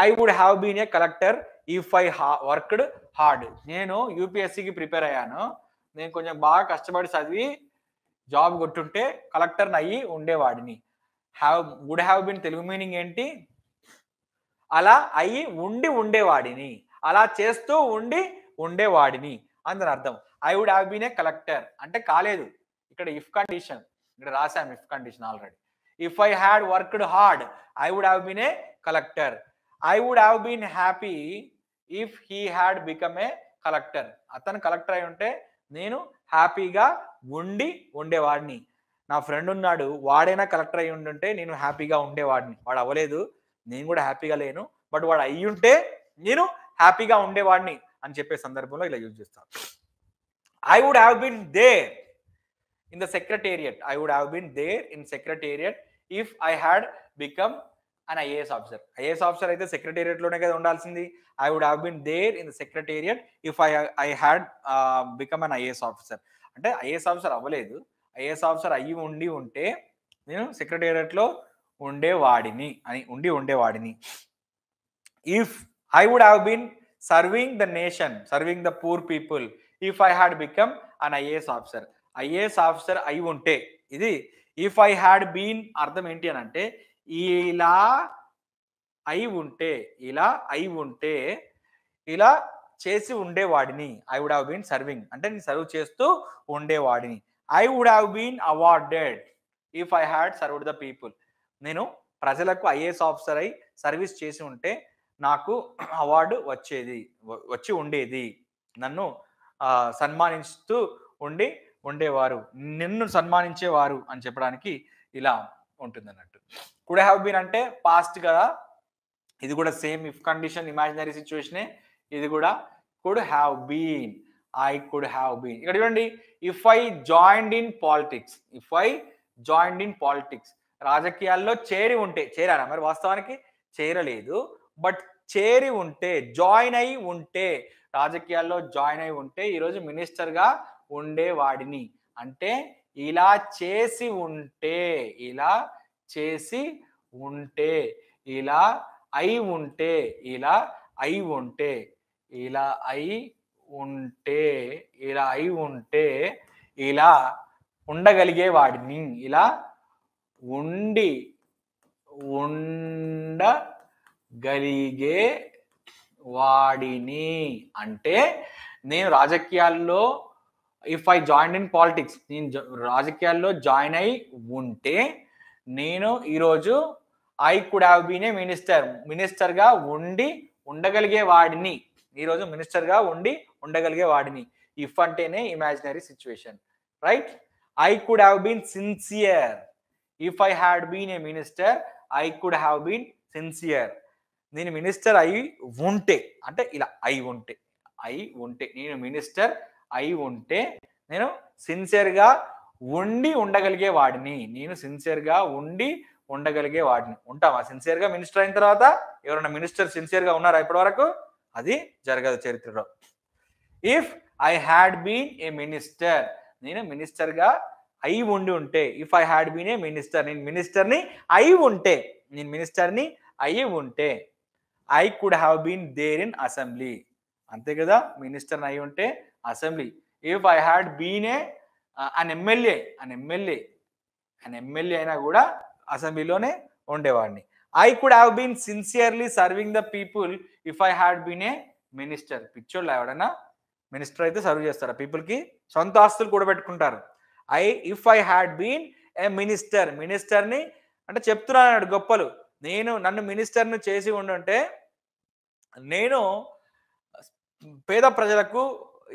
I would have been a collector if I worked hard. నేను యూపీఎస్సికి ప్రిపేర్ అయ్యాను, నేను కొంచెం బాగా కష్టపడి చదివి జాబ్ కొట్టుంటే కలెక్టర్ని అయ్యి ఉండేవాడిని. Would have been Telugu meaning ఏంటి? అలా అయ్యి ఉండి ఉండేవాడిని, అలా చేస్తూ ఉండి ఉండేవాడిని అని అర్థం. I would have been a collector అంటే కాలేదు, ఇక్కడ ఇఫ్ కండిషన్, ఇక్కడ రాసాం if condition already. If I had worked hard I would have been a collector. I would have been happy if he had become a collector. అతను collector అయి ఉంటే నేను హ్యాపీగా ఉండి ఉండేవాడిని. నా ఫ్రెండ్ ఉన్నాడు, వాడైనా కలెక్టర్ అయి ఉండుంటే నేను హ్యాపీగా ఉండేవాడిని. వాడు అవ్వలేదు, నేను కూడా హ్యాపీగా లేను, బట్ వాడు అయ్యి ఉంటే నేను హ్యాపీగా ఉండేవాడిని అని చెప్పే సందర్భంలో ఇలా యూజ్ చేస్తాను. I would have been there in the secretariat. I would have been there in secretariat if I had become an IAS officer. IAS officer అయితే సెక్రటేరియట్లోనే కదా ఉండాల్సింది. I would have been there in the secretariat if I had become an IAS officer. అంటే IAS officer అవ్వలేదు, IAS officer అయ్యి ఉండి ఉంటే నేను సెక్రటేరియట్లో ఉండేవాడిని అని ఉండి ఉండేవాడిని. If I would have been serving the nation, serving the poor people if I had become an IAS officer. IAS officer అయి ఉంటే, ఇది ఇఫ్ ఐ హ్యాడ్ బీన్ అర్థం ఏంటి అని అంటే ఇలా అయి ఉంటే, ఇలా అయి ఉంటే, ఇలా చేసి ఉండేవాడిని. I would have been serving అంటే నేను సర్వ్ చేస్తూ ఉండేవాడిని. I would have been awarded if I had served the people. నేను ప్రజలకు ఐఏఎస్ ఆఫీసర్ అయి సర్వీస్ చేసి ఉంటే నాకు అవార్డు వచ్చి ఉండేది, నన్ను సన్మానిస్తూ ఉండేవారు, నిన్ను సన్మానించేవారు అని చెప్పడానికి ఇలా ఉంటుంది అన్నట్టు. కుడ్ హ్యావ్ బీన్ అంటే పాస్ట్ కదా, ఇది కూడా సేమ్ ఇఫ్ కండిషన్ ఇమాజినరీ సిచ్యువేషనే, ఇది కూడా could have been. I could have been. ఇక్కడ చూడండి, if I joined in politics, if I joined in politics, రాజకీయాల్లో చేరి ఉంటే, చేరానా మరి? వాస్తవానికి చేరలేదు, బట్ చేరి ఉంటే, జాయిన్ అయి ఉంటే, రాజకీయాల్లో జాయిన్ అయి ఉంటే ఈరోజు మినిస్టర్గా ఉండేవాడిని. అంటే ఇలా చేసి ఉంటే, ఇలా చేసి ఉంటే, ఇలా అయి ఉంటే, ఇలా అయి ఉంటే, ఇలా అయి ఉంటే, ఇలా అయి ఉంటే, ఇలా ఉండగలిగేవాడిని, ఇలా ఉండి ఉండగలిగే వాడిని. అంటే నేను రాజకీయాల్లో if I join in politics, నేను రాజకీయాల్లో జాయిన్ అయి ఉంటే నేను ఈరోజు ఐ కుడ్ హ్యావ్ బీన్ ఏ మినిస్టర్గా ఉండి ఉండగలిగే వాడిని. ఈరోజు మినిస్టర్గా ఉండి ఉండగలిగే వాడిని. ఇఫ్ అంటేనే imaginary situation, right? I could have been sincere. If I had been a minister I could have been sincere. నేను మినిస్టర్ అయి ఉంటే, అంటే ఇలా అయి ఉంటే, నేను మినిస్టర్ అయి ఉంటే నేను సిన్సియర్గా ఉండి ఉండగలిగే వాడిని. నేను సిన్సియర్గా ఉండి ఉండగలిగే వాడిని. ఉంటామా సిన్సియర్గా మినిస్టర్ అయిన తర్వాత? ఎవరైనా మినిస్టర్ సిన్సియర్గా ఉన్నారా ఇప్పటి వరకు? అది జరగదు చరిత్రలో. If I had been a minister, నేను మినిస్టర్గా అయి ఉండి ఉంటే, if I had been a minister, నేను మినిస్టర్ని అయి ఉంటే, నేను మినిస్టర్ని అయి ఉంటే, I could have been there in assembly. అంతే కదా, మినిస్టర్ని అయి ఉంటే assembly. If I had been a an MLA అయినా కూడా అసెంబ్లీలోనే ఉండేవాడిని. I could have been sincerely serving the people if I had been a minister. పిచ్చోళ్ళు ఎవడైనా మినిస్టర్ అయితే సర్వ్ చేస్తారా పీపుల్కి? సొంత ఆస్తులు కూడా పెట్టుకుంటారు. ఇఫ్ ఐ హ్యాడ్ బీన్ ఏ మినిస్టర్ని అంటే చెప్తున్నాడు గొప్పలు. నన్ను మినిస్టర్ని చేసి ఉండుంటే నేను పేద ప్రజలకు,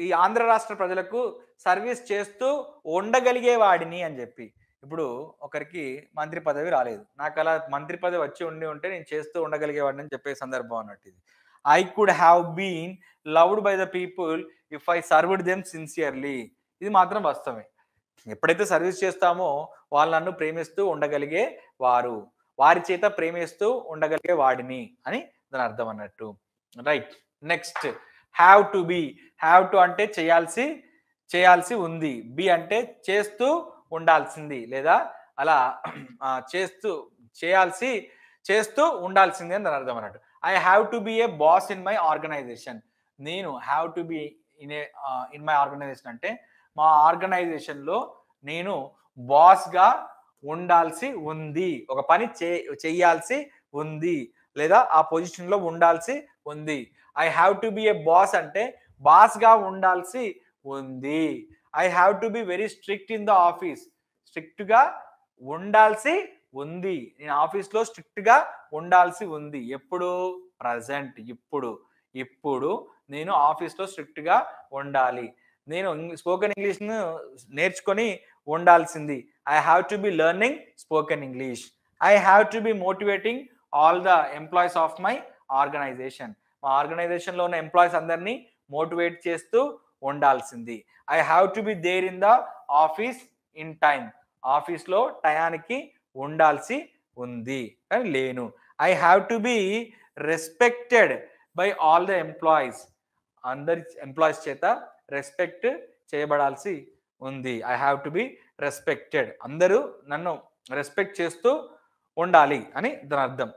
ఈ ఆంధ్ర రాష్ట్ర ప్రజలకు సర్వీస్ చేస్తూ ఉండగలిగే వాడిని అని చెప్పి. ఇప్పుడు ఒకరికి మంత్రి పదవి రాలేదు, నాకు అలా మంత్రి పదవి వచ్చి ఉంటే నేను చేస్తూ ఉండగలిగేవాడిని అని చెప్పే సందర్భం అన్నట్టు ఇది. I could have been loved by the people if I served them sincerely. ఇది మాత్రం వాస్తవమే. ఎప్పుడైతే సర్వీస్ చేస్తామో వాళ్ళు నన్ను ప్రేమిస్తూ ఉండగలిగే వారు, వారి చేత ప్రేమిస్తూ ఉండగలిగే వాడిని అని దాని అర్థం అన్నట్టు, right? Next have to B. Have to అంటే చేయాల్సి ఉంది. బి అంటే చేస్తూ ఉండాల్సింది, లేదా అలా చేస్తూ ఉండాల్సింది అని దాని అర్థం అన్నట్టు. I have to be a boss in my organisation. నేను have to be in my organisation అంటే మా ఆర్గనైజేషన్లో నేను బాస్గా ఉండాల్సి ఉంది, ఒక పని చేయాల్సి ఉంది, లేదా ఆ పొజిషన్లో ఉండాల్సి ఉంది. I have to be a boss అంటే బాస్గా ఉండాల్సి ఉంది. I have to be very strict in the office. స్ట్రిక్ట్గా ఉండాల్సి ఉంది. నేను ఆఫీస్లో స్ట్రిక్ట్గా ఉండాల్సి ఉంది. ఎప్పుడు? ప్రజెంట్, ఇప్పుడు నేను ఆఫీస్లో స్ట్రిక్ట్గా ఉండాలి. నేను స్పోకెన్ ఇంగ్లీష్ను నేర్చుకొని ఉండాల్సింది. I have to be learning spoken English. I have to be motivating all the employees of my organisation. మా ఆర్గనైజేషన్లో ఉన్న ఎంప్లాయీస్ అందరినీ మోటివేట్ చేస్తూ ఉండాల్సింది. I have to be there in the office in time. ఆఫీస్లో టయానికి ఉండాల్సి ఉంది కానీ లేను. I have to be respected by all the employees. అందరి ఎంప్లాయీస్ చేత రెస్పెక్ట్ చేయబడాల్సి ఉంది. I have to be respected. అందరూ నన్ను రెస్పెక్ట్ చేస్తూ ఉండాలి అని దాని అర్థం.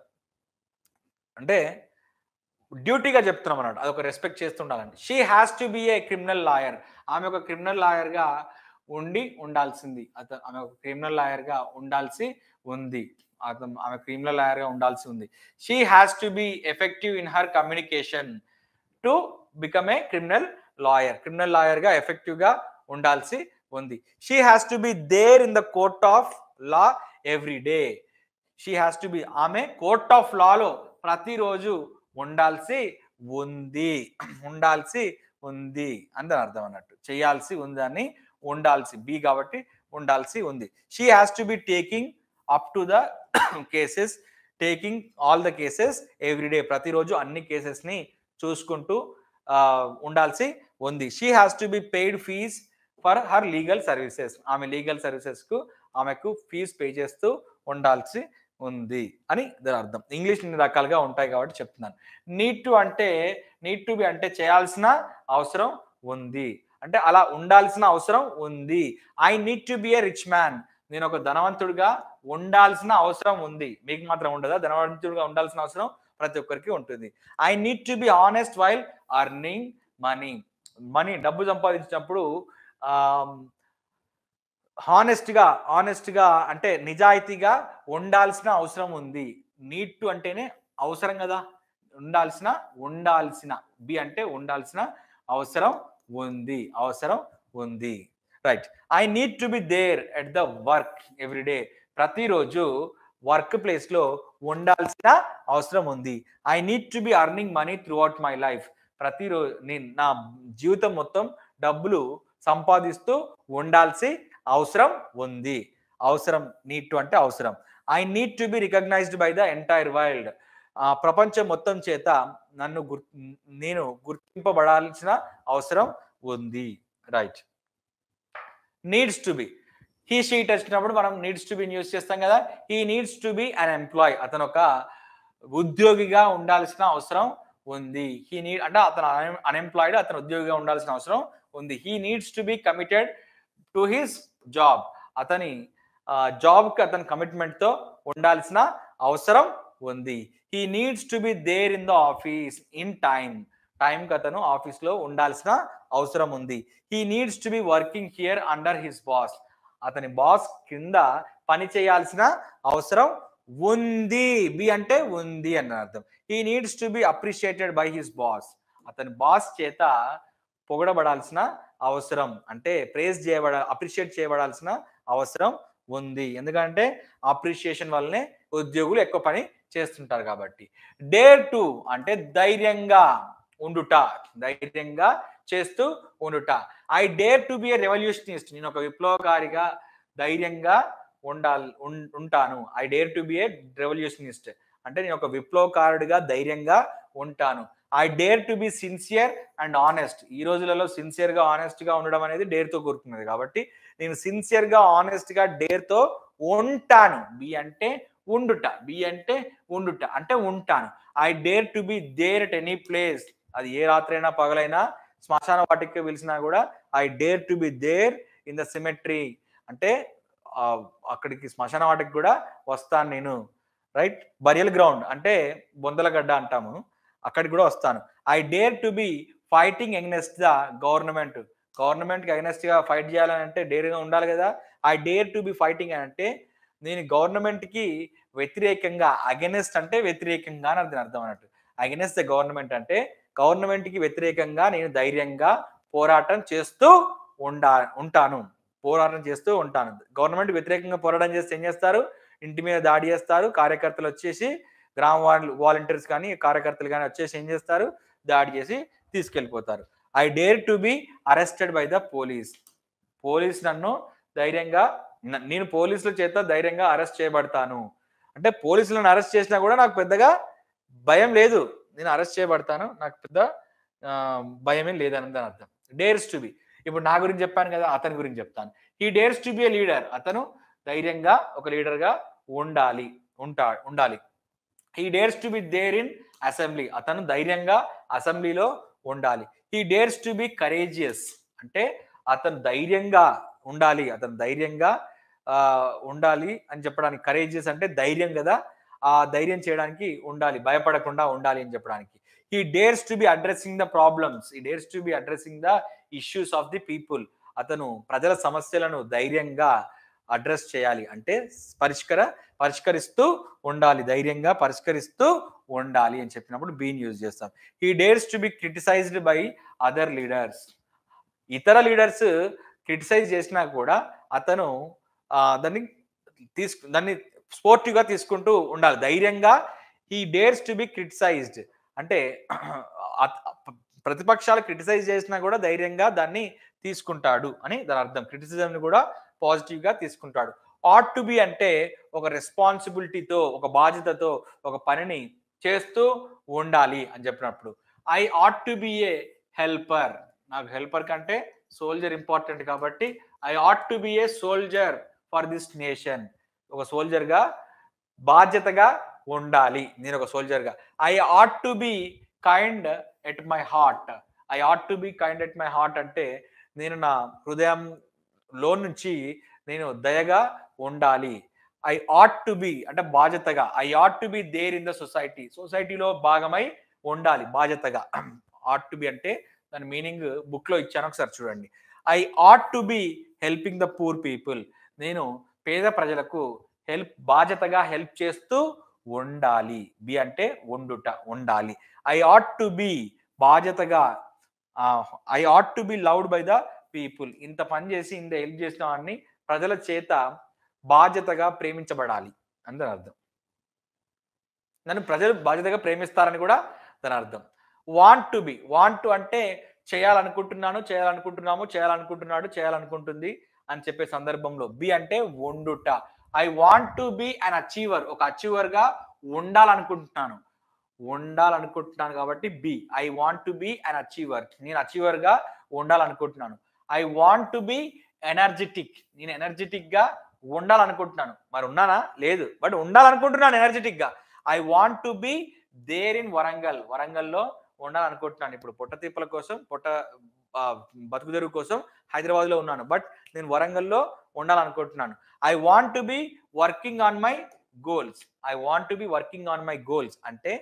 అంటే డ్యూటీగా చెప్తున్నాం అన్నట్టు, అదొక రెస్పెక్ట్ చేస్తూ ఉండాలని. She has to be A criminal lawyer. ఆమె ఒక క్రిమినల్ లాయర్గా ఉండాల్సింది. ఆమె ఒక క్రిమినల్ లాయర్గా ఉండాల్సి ఉంది. ఆమె క్రిమినల్ లాయర్గా ఉండాల్సి ఉంది. She has to be effective in her communication to become a criminal లాయర్గా ఎఫెక్టివ్గా ఉండాల్సి ఉంది. She has to be there in the court of law every day. She has to be, ఆమె కోర్ట్ ఆఫ్ లాలో ప్రతిరోజు ఉండాల్సి ఉంది అని దాని అర్థం అన్నట్టు. చేయాల్సి ఉందని ఉండాల్సి, బి కాబట్టి ఉండాల్సి ఉంది. She has to be taking up to the cases, taking all the cases everyday. ప్రతిరోజు అన్ని కేసెస్ని చూసుకుంటూ ఉండాల్సి ఉంది. She has to be paid fees for her legal services. ఆమె లీగల్ సర్వీసెస్కు ఆమెకు ఫీజు పే చేస్తూ ఉండాల్సి ఉంది అని దాని అర్థం. ఇంగ్లీష్ ఇన్ని రకాలుగా ఉంటాయి కాబట్టి చెప్తున్నాను. నీడ్ టు బి అంటే చేయాల్సిన అవసరం ఉంది. అంటే అలా ఉండాల్సిన అవసరం ఉంది. I need to be a rich man. నేను ఒక ధనవంతుడిగా ఉండాల్సిన అవసరం ఉంది. మీకు మాత్రం ఉండదా? ధనవంతుడిగా ఉండాల్సిన అవసరం ప్రతి ఒక్కరికి ఉంటుంది. I need to be honest while earning money. డబ్బు సంపాదించినప్పుడు ఆహ్, హానెస్ట్‌గా అంటే నిజాయితీగా ఉండాల్సిన అవసరం ఉంది. నీడ్ టు అంటేనే అవసరం గదా! ఉండాల్సిన అంటే ఉండాల్సిన అవసరం ఉంది. Right. I need to be there at the work every డే. ప్రతిరోజు వర్క్ ప్లేస్‌లో ఉండాల్సిన అవసరం ఉంది. I need to be earning money throughout my life. నేను నా జీవితం మొత్తం డబ్బులు సంపాదిస్తూ ఉండాల్సి అవసరం ఉంది. నీడ్ టు అంటే అవసరం. I need to be recognised by the entire world. ప్రపంచం మొత్తం చేత నేను గుర్తింపబడాల్సిన అవసరం ఉంది. Right. Needs to be. He she it వచ్చినప్పుడు మనం నీడ్స్ టు బి యూజ్ చేస్తాం కదా. He needs to be an employ. అతను ఒక ఉద్యోగిగా ఉండాల్సిన అవసరం ఉంది. అంటే అతను అన్ఎంప్లాయిడ్, అతను ఉద్యోగిగా ఉండాల్సిన అవసరం ఉంది. He needs to be committed to his job. అతని జాబ్‌కి అతని కమిట్మెంట్‌తో ఉండాల్సిన అవసరం ఉంది. He needs to be there in the office in time. టైంకి అతను ఆఫీస్‌లో ఉండాల్సిన అవసరం ఉంది. He needs to be working here under his boss. అతని బాస్ కింద పని చేయాల్సిన అవసరం ఉంది. బి అంటే ఉంది అని అర్థం. He needs to B appreciated by his boss. అతని బాస్ చేత పొగడబడాల్సిన అవసరం అంటే అప్రిషియేట్ చేయబడాల్సిన అవసరం ఉంది. ఎందుకంటే అప్రిషియేషన్ వల్లనే ఉద్యోగులు ఎక్కువ పని చేస్తుంటారు కాబట్టి. డేర్ టు అంటే ధైర్యంగా చేస్తూ ఉండుట. I dare to be a revolutionist. నేను ఒక విప్లవకారిగా ధైర్యంగా ఉంటాను. I dare to be a revolutionist అంటే నేను ఒక విప్లవకారుడిగా ధైర్యంగా ఉంటాను. I dare to B sincere and honest. ఈ రోజులలో సిన్సియర్‌గా, ఆనెస్ట్‌గా ఉండడం అనేది డేర్‌తో కూడుకున్నది. కాబట్టి నేను సిన్సియర్‌గా, ఆనెస్ట్‌గా, డేర్‌తో ఉంటాను. బి అంటే ఉండుట అంటే ఉంటాను. I dare to be there at any place. అది ఏ రాత్రైనా పగలైనా శ్మశాన వాటికి పిలిచినా కూడా I dare to be there in the cemetery అంటే అక్కడికి శ్మశాన వాటికి కూడా వస్తాను నేను. రైట్. బరియల్ గ్రౌండ్ అంటే బొందలగడ్డ అంటాము. అక్కడికి కూడా వస్తాను. I dare to B fighting against the government. గవర్నమెంట్‌కి అగైన్స్ట్‌గా ఫైట్ చేయాలని అంటే డేర్‌గా ఉండాలి కదా. I dare to B fighting అంటే నేను గవర్నమెంట్‌కి వ్యతిరేకంగా, అగైన్స్ట్ అంటే వ్యతిరేకంగా అని అర్థం అన్నట్టు. అగైన్స్ట్ ద గవర్నమెంట్ అంటే గవర్నమెంట్‌కి వ్యతిరేకంగా నేను ధైర్యంగా పోరాటం చేస్తూ ఉంటాను. గవర్నమెంట్ వ్యతిరేకంగా పోరాటం చేస్తే ఏం చేస్తారు? ఇంటి మీద దాడి చేస్తారు. కార్యకర్తలు వచ్చేసి గ్రామ వాలంటీర్స్ కానీ, కార్యకర్తలు కానీ వచ్చేసి ఏం చేస్తారు? దాడి చేసి తీసుకెళ్ళిపోతారు. I dare to be arrested by the police. నేను పోలీసుల చేత ధైర్యంగా అరెస్ట్ చేయబడతాను. అంటే పోలీసులను అరెస్ట్ చేసినా కూడా నాకు పెద్దగా భయం లేదు. నేను అరెస్ట్ చేయబడతాను. నాకు పెద్ద భయమేం లేదని దాని అర్థం. Dares to be. ఇప్పుడు నా గురించి చెప్పాను కదా, అతని గురించి చెప్తాను. He dares to be a leader. అతను ధైర్యంగా ఒక లీడర్‌గా ఉండాలి. He dares to be there in assembly. అతను ధైర్యంగా అసెంబ్లీలో ఉండాలి. He dares to be courageous అంటే అతను ధైర్యంగా ఉండాలి అని చెప్పడానికి. కరేజియస్ అంటే ధైర్యం కదా. ఆ ధైర్యం చేయడానికి ఉండాలి, భయపడకుండా ఉండాలి అని చెప్పడానికి. He dares to be addressing the problems. He dares to be addressing the issues of the people. అతను ప్రజల సమస్యలను ధైర్యంగా అడ్రస్ చేయాలి అంటే పరిష్కరిస్తూ ఉండాలి, ధైర్యంగా పరిష్కరిస్తూ ఉండాలి అని చెప్పినప్పుడు బీన్ యూజ్ చేస్తాం. He dares to B criticised by other leaders. ఇతర లీడర్స్ క్రిటిసైజ్ చేసినా కూడా అతను దాన్ని స్పోర్టివ్‌గా తీసుకుంటూ ఉండాలి. ధైర్యంగా he dares to B criticised అంటే ప్రతిపక్షాలు క్రిటిసైజ్ చేసినా కూడా ధైర్యంగా దాన్ని తీసుకుంటాడు అని దాని అర్థం. క్రిటిసిజంని కూడా పాజిటివ్‌గా తీసుకుంటాడు. ఆట్ టు బి అంటే ఒక రెస్పాన్సిబిలిటీతో, ఒక బాధ్యతతో ఒక పనిని చేస్తూ ఉండాలి అని చెప్పినప్పుడు. I ought to be a helper. నాకు హెల్పర్ కంటే సోల్జర్ ఇంపార్టెంట్ కాబట్టి I ought to be a soldier for this nation. ఒక సోల్జర్‌గా బాధ్యతగా ఉండాలి. నేను ఒక సోల్జర్‌గా. I ought to be kind at my heart. I ought to be kind at my heart అంటే నేను నా హృదయంలో నుంచి నేను దయగా ఉండాలి. ఐ ఆట్ టు బి అంటే బాధ్యతగా. I ought to be there in the society. సొసైటీలో భాగమై ఉండాలి బాధ్యతగా. ఆట్ టు బి అంటే దాని మీనింగ్ బుక్‌లో ఇచ్చాను ఒకసారి చూడండి. I ought to be helping the poor people. నేను పేద ప్రజలకు బాధ్యతగా హెల్ప్ చేస్తూ ఉండాలి. బి అంటే ఉండుట, ఉండాలి. ఐ ఆట్ టు బి బాధ్యతగా I ought to be loved by the people. ఇంత పని చేసి ఇంత హెల్ప్ చేసిన వాడిని ప్రజల చేత బాధ్యతగా ప్రేమించబడాలి అని దాని అర్థం. నన్ను ప్రజలు బాధ్యతగా ప్రేమిస్తారని కూడా దాని అర్థం. Want to B, want to అంటే చేయాలనుకుంటున్నాను, చేయాలనుకుంటున్నాము, చేయాలనుకుంటున్నాడు, చేయాలనుకుంటుంది అని చెప్పే సందర్భంలో. బి అంటే ఉండుట. I want to be an achiever. ఒక అచీవర్‌గా ఉండాలనుకుంటున్నాను. ఉండాలనుకుంటున్నాను కాబట్టి be. I want to be an achiever. నేను అచీవర్‌గా ఉండాలనుకుంటున్నాను. I want to be energetic. నేను ఎనర్జిటిక్‌గా ఉండాలనుకుంటున్నాను. మరి ఉన్నానా? లేదు. బట్ ఉండాలనుకుంటున్నాను ఎనర్జిటిక్‌గా. I want to be there in Warangal. వరంగల్‌లో ఉండాలనుకుంటున్నాను. ఇప్పుడు పొట్టతిప్పల కోసం బతుకుదెరువు కోసం హైదరాబాద్‌లో ఉన్నాను. బట్ నేను వరంగల్‌లో ఉండాలనుకుంటున్నాను. I want to be working on my goals. I want to be working on my goals అంటే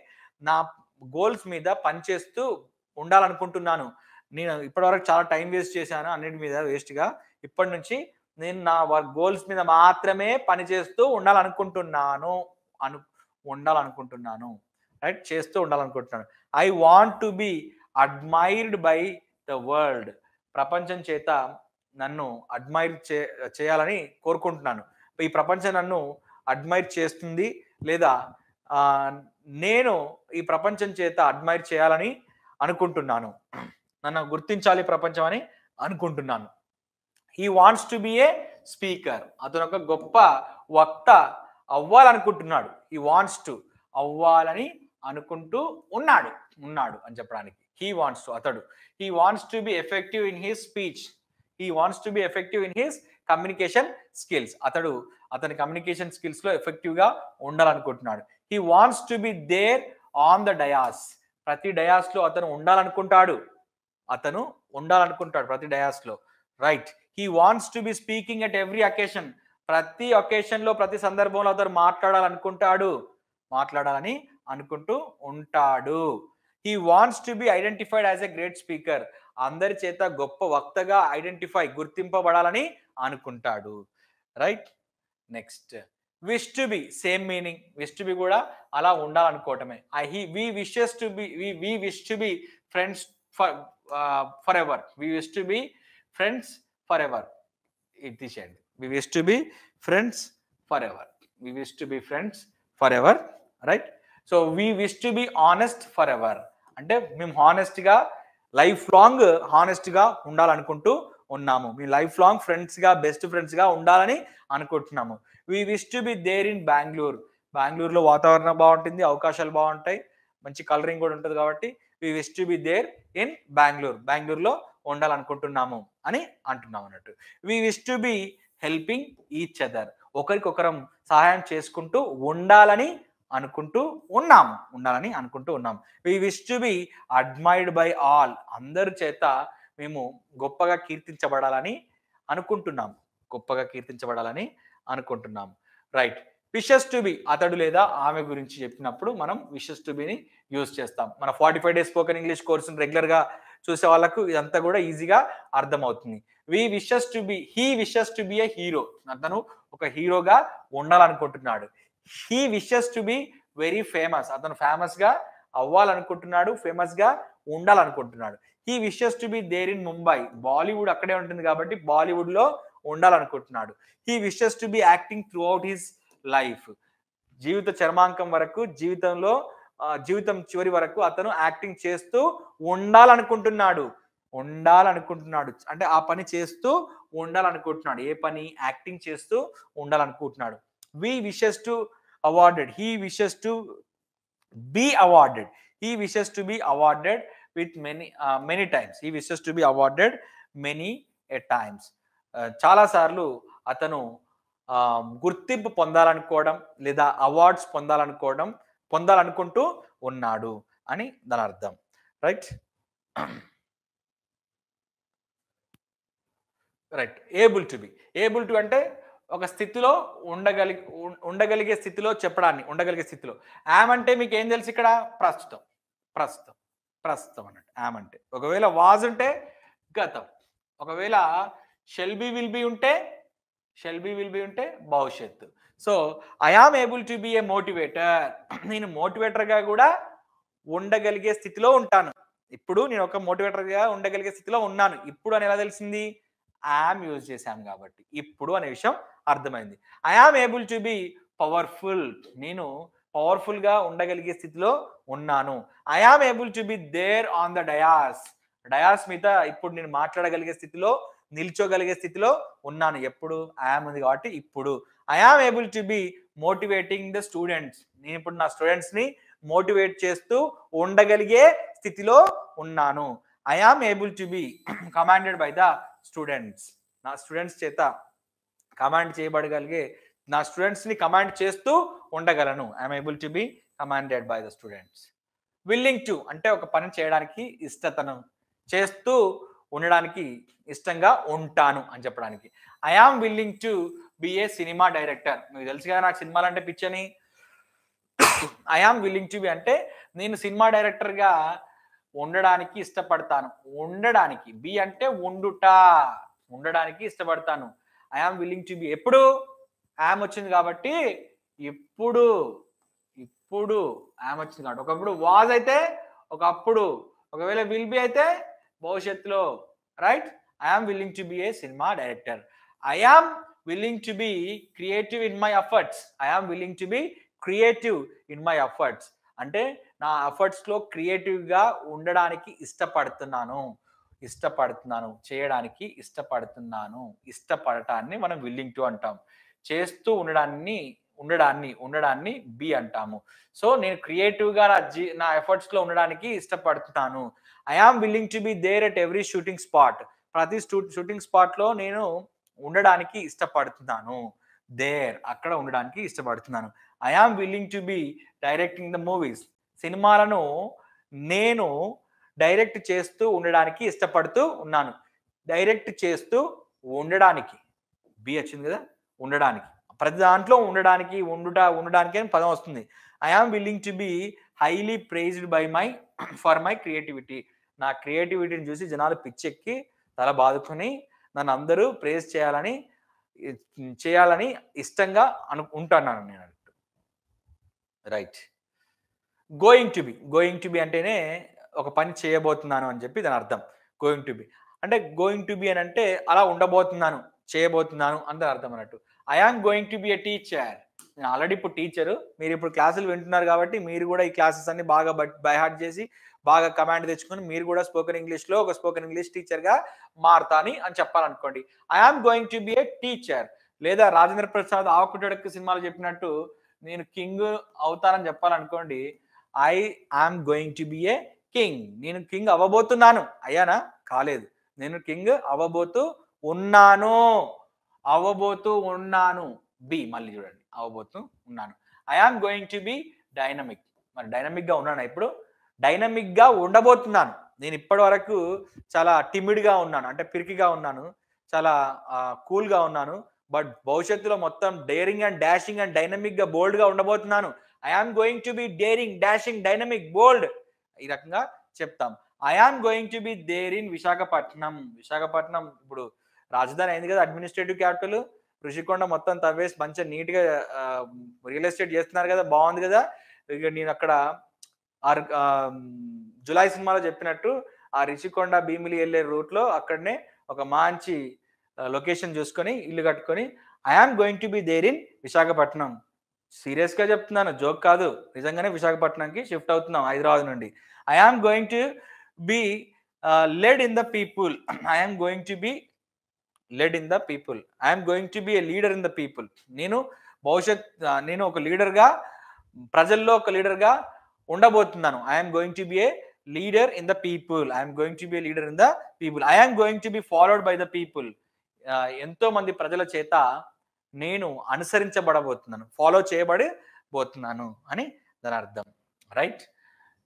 నా గోల్స్ మీద పనిచేస్తూ ఉండాలనుకుంటున్నాను. నేను ఇప్పటివరకు చాలా టైం వేస్ట్ చేశాను అన్నిటి మీద వేస్ట్‌గా. ఇప్పటి నుంచి నేను నా గోల్స్ మీద మాత్రమే పనిచేస్తూ ఉండాలనుకుంటున్నాను. ఉండాలనుకుంటున్నాను. రైట్? చేస్తూ ఉండాలనుకుంటున్నాను. I want to be admired by the world. ప్రపంచం చేత నన్ను అడ్మైర్ చేయాలని కోరుకుంటున్నాను. ఈ ప్రపంచం నన్ను అడ్మైర్ చేస్తుంది లేదా నేను ఈ ప్రపంచం చేత అడ్మైర్ చేయాలని అనుకుంటున్నాను. నన్ను గుర్తించాలి ప్రపంచం అని అనుకుంటున్నాను. He wants to be A speaker. అతను ఒక గొప్ప వక్త అవ్వాలనుకుంటున్నాడు. హీ వాంట్స్ టు అవ్వాలని అనుకుంటూ ఉన్నాడు అని చెప్పడానికి. హీ వాంట్స్ టు అతడు. He wants to be effective in his speech. He wants to be effective in his communication skills. అతని కమ్యూనికేషన్ స్కిల్స్ లో ఎఫెక్టివ్ గా ఉండాలనుకుంటున్నాడు. He wants to be there on the dais. ప్రతి dais లో అతను ఉండాలనుకుంటాడు ప్రతి డయాస్ లో. Right? He wants to be speaking at every occasion. ప్రతి అకేషన్ లో ప్రతి సందర్భంలో అతను మాట్లాడాలని అనుకుంటూ ఉంటాడు. He wants to be identified as a great speaker. అందరి చేత గొప్ప వక్తగా గుర్తింపబడాలని అనుకుంటాడు. Right? Next wish to be, same meaning. Wish to be కూడా అలా ఉండాలనుకోవటమే. We wish to be friends forever. We wish to be friends forever. ఇది తీసేయండి. We wish to be friends forever. We wish to be friends forever. Right? So we wish to be honest forever అంటే మేము హానెస్ట్గా lifelong హానెస్ట్గా ఉండాలనుకుంటూ ఉన్నాము. మీ life long ఫ్రెండ్స్గా best ఫ్రెండ్స్గా ఉండాలని అనుకుంటున్నాము. We wish to be there in Bengaluru. బెంగళూరులో వాతావరణం బాగుంటుంది, అవకాశాలు బాగుంటాయి, మంచి కలరింగ్ కూడా ఉంటుంది కాబట్టి we wish to be there in Bengaluru. బెంగళూరులో ఉండాలనుకుంటున్నాము అని అంటున్నాం అన్నట్టు. We wish to be helping each other. ఒకరికొకరం సహాయం చేసుకుంటూ ఉండాలని అనుకుంటూ ఉన్నాం. We wish to be admired by all. అందరి చేత మేము గొప్పగా కీర్తించబడాలని అనుకుంటున్నాం. రైట్? విషెస్ టు బి అతడు లేదా ఆమె గురించి చెప్పినప్పుడు మనం విషెస్ టు బిని యూజ్ చేస్తాం. మన 45 డేస్ స్పోకెన్ ఇంగ్లీష్ కోర్సును రెగ్యులర్ గా చూసే వాళ్ళకు ఇదంతా కూడా ఈజీగా అర్థమవుతుంది. He wishes to be a hero. అతను ఒక హీరోగా ఉండాలనుకుంటున్నాడు. He wishes to be very famous. అతను ఫేమస్ గా అవ్వాలనుకుంటున్నాడు, ఫేమస్ గా ఉండాలనుకుంటున్నాడు. He wishes to be there in Mumbai. Bollywood అక్కడే ఉంటుంది కాబట్టి బాలీవుడ్ లో ఉండాలనుకుంటున్నాడు. He wishes to be acting throughout his life. జీవిత చర్మాంకం వరకు, జీవితం చివరి వరకు అతను యాక్టింగ్ చేస్తూ ఉండాలనుకుంటున్నాడు అంటే ఆ పని చేస్తూ ఉండాలనుకుంటున్నాడు. ఏ పని? యాక్టింగ్ చేస్తూ ఉండాలనుకుంటున్నాడు. We wishes to awarded. He wishes to be awarded. He wishes to be awarded with many times. He wishes to be awarded many a times. చాలా సార్లు అతను గుర్తింపు పొందాలనుకోవడం లేదా అవార్డ్స్ పొందాలనుకుంటూ ఉన్నాడు అని దాని అర్థం. Right. Right. Able to B. Able to అంటే ఒక స్థితిలో ఉండగలిగే స్థితిలో చెప్పడాన్ని, ఉండగలిగే స్థితిలో. యామ్ అంటే మీకు ఏం తెలుసు ఇక్కడ? ప్రస్తుతం. ప్రస్తుతం ప్రస్తుతం అన్నట్టు యామ్ అంటే. ఒకవేళ వాజ్ ఉంటే గతం. ఒకవేళ షెల్ బి విల్ బి ఉంటే భవిష్యత్తు. So I am able to be a motivator. నేను మోటివేటర్గా కూడా ఉండగలిగే స్థితిలో ఉంటాను. ఇప్పుడు నేను ఒక మోటివేటర్గా ఉండగలిగే స్థితిలో ఉన్నాను. ఇప్పుడు అని ఎలా తెలిసింది? ఐఆమ్ యూజ్ చేశాం కాబట్టి ఇప్పుడు అనే విషయం అర్థమైంది. I am able to be powerful. నేను పవర్ఫుల్గా ఉండగలిగే స్థితిలో ఉన్నాను. I am able to be there on the dais. Dais మీద ఇప్పుడు నేను మాట్లాడగలిగే స్థితిలో, నిల్చోగలిగే స్థితిలో ఉన్నాను. ఎప్పుడు? ఐఆమ్ ఉంది కాబట్టి ఇప్పుడు. I am able to be motivating the students. నేను ఇప్పుడు నా స్టూడెంట్స్ని మోటివేట్ చేస్తూ ఉండగలిగే స్థితిలో ఉన్నాను. I am able to be commanded by the students. నా స్టూడెంట్స్ చేత కమాండ్ చేయబడగలిగే, నా స్టూడెంట్స్ని కమాండ్ చేస్తూ ఉండగలను. I'm able to be commanded by the students. Willing to అంటే ఒక పని చేయడానికి ఇష్టతను, చేస్తూ ఉండడానికి ఇష్టంగా ఉంటాను అని చెప్పడానికి. I am willing to be a cinema director. మీకు తెలుసు కదా నాకు సినిమాలు అంటే పిచ్చని. I am willing to be అంటే నేను సినిమా డైరెక్టర్గా ఉండడానికి ఇష్టపడతాను. ఉండడానికి. బి అంటే ఉండుట. ఉండడానికి ఇష్టపడతాను. I am willing to be. ఎప్పుడు? ఐఎమ్ వచ్చింది కాబట్టి ఇప్పుడు. ఇప్పుడు ఐఎమ్ వచ్చింది కాబట్టి. ఒకప్పుడు వాజ్ అయితే ఒకప్పుడు, ఒకవేళ విల్ బి అయితే భవిష్యత్తులో. Right. I am willing to be a cinema director. I am willing to be creative in my efforts. I am willing to be creative in my efforts అంటే నా ఎఫర్ట్స్లో క్రియేటివ్గా ఉండడానికి ఇష్టపడుతున్నాను. చేయడానికి ఇష్టపడుతున్నాను. ఇష్టపడటాన్ని మనం విల్లింగ్ టు అంటాం. చేస్తూ ఉండడాన్ని బి అంటాము. సో నేను క్రియేటివ్గా నా ఎఫర్ట్స్లో ఉండడానికి ఇష్టపడుతున్నాను. I am willing to be there at every shooting spot. ప్రతి షూటింగ్ స్పాట్లో నేను ఉండడానికి ఇష్టపడుతున్నాను. దేర్ అక్కడ ఉండడానికి ఇష్టపడుతున్నాను. I am willing to be directing the movies. సినిమాలను నేను డైరెక్ట్ చేస్తూ ఉండడానికి ఇష్టపడుతూ ఉన్నాను. డైరెక్ట్ చేస్తూ ఉండడానికి బి వచ్చింది కదా. ఉండడానికి, ప్రతి దాంట్లో ఉండడానికి, ఉండడానికి అని పదం వస్తుంది. I am willing to be highly prized for my creativity. నా క్రియేటివిటీని చూసి జనాలు పిచ్చెక్కి తల బాదుకొని నన్ను అందరూ ప్రైజ్ చేయాలని ఇష్టంగా ఉంటాను నేను. రైట్. గోయింగ్ టు బి అంటేనే ఒక పని చేయబోతున్నాను అని చెప్పి దాని అర్థం. గోయింగ్ టు బి అంటే గోయింగ్ టు బి అని అంటే అలా ఉండబోతున్నాను, చేయబోతున్నాను అని అర్థం అన్నట్టు. I am going to be a teacher. నేను ఆల్రెడీ ఇప్పుడు టీచరు. మీరు ఇప్పుడు క్లాసులు వింటున్నారు కాబట్టి మీరు కూడా ఈ క్లాసెస్ అన్ని బాగా బై హార్ట్ చేసి బాగా కమాండ్ తెచ్చుకొని మీరు కూడా స్పోకెన్ ఇంగ్లీష్లో ఒక స్పోకెన్ ఇంగ్లీష్ టీచర్గా మారతాని అని చెప్పాలనుకోండి. I am going to be a teacher. లేదా రాజేంద్ర ప్రసాద్ ఆకుటడక్ సినిమాలో చెప్పినట్టు నేను కింగ్ అవుతానని చెప్పాలనుకోండి. I am going to be a king. నేను కింగ్ అవ్వబోతున్నాను. అయ్యానా? కాలేదు. నేను కింగ్ అవ్వబోతూ ఉన్నాను. బి మళ్ళీ చూడండి, అవ్వబోతూ ఉన్నాను. I am going to be dynamic. మరి డైనమిక్గా ఉన్నాను. ఇప్పుడు డైనమిక్గా ఉండబోతున్నాను. నేను ఇప్పటి వరకు చాలా టిమిడ్గా ఉన్నాను, అంటే పిరికిగా ఉన్నాను, చాలా కూల్గా ఉన్నాను. బట్ భవిష్యత్తులో మొత్తం డేరింగ్ అండ్ డాషింగ్ అండ్ డైనమిక్గా బోల్డ్గా ఉండబోతున్నాను. I am going to be daring, dashing, dynamic, bold. ఈ రకంగా చెప్తాం. I am going to be there in Visakhapatnam. Visakhapatnam ఇప్పుడు రాజధాని అయింది కదా, అడ్మినిస్ట్రేటివ్ క్యాపిటల్. ఋషికొండ మొత్తం తవ్వేసి మంచిగా నీట్గా రియల్ ఎస్టేట్ చేస్తున్నారు కదా, బాగుంది కదా. ఇక నేను అక్కడ జులై సినిమాలో చెప్పినట్టు ఆ రిషికొండ భీమిలి వెళ్ళే రూట్లో అక్కడనే ఒక మంచి లొకేషన్ చూసుకొని ఇల్లు కట్టుకొని I am going to be there in Visakhapatnam. సీరియస్గా చెప్తున్నాను, జోక్ కాదు. నిజంగానే విశాఖపట్నంకి షిఫ్ట్ అవుతున్నాం హైదరాబాద్ నుండి. I am going to be led in the people. I am going to be led in the people. I am going to be a leader in the people. నేను ఒక లీడర్గా, ప్రజల్లో ఒక లీడర్గా ఉండబోతున్నాను. I am going to be a leader in the people. I am going to be a leader in the people. I am going to be followed by the people. ఎంతో మంది ప్రజల చేత నేను అనుసరించబడబోతున్నాను, ఫాలో చేయబడబోతున్నాను అని దాని అర్థం. రైట్.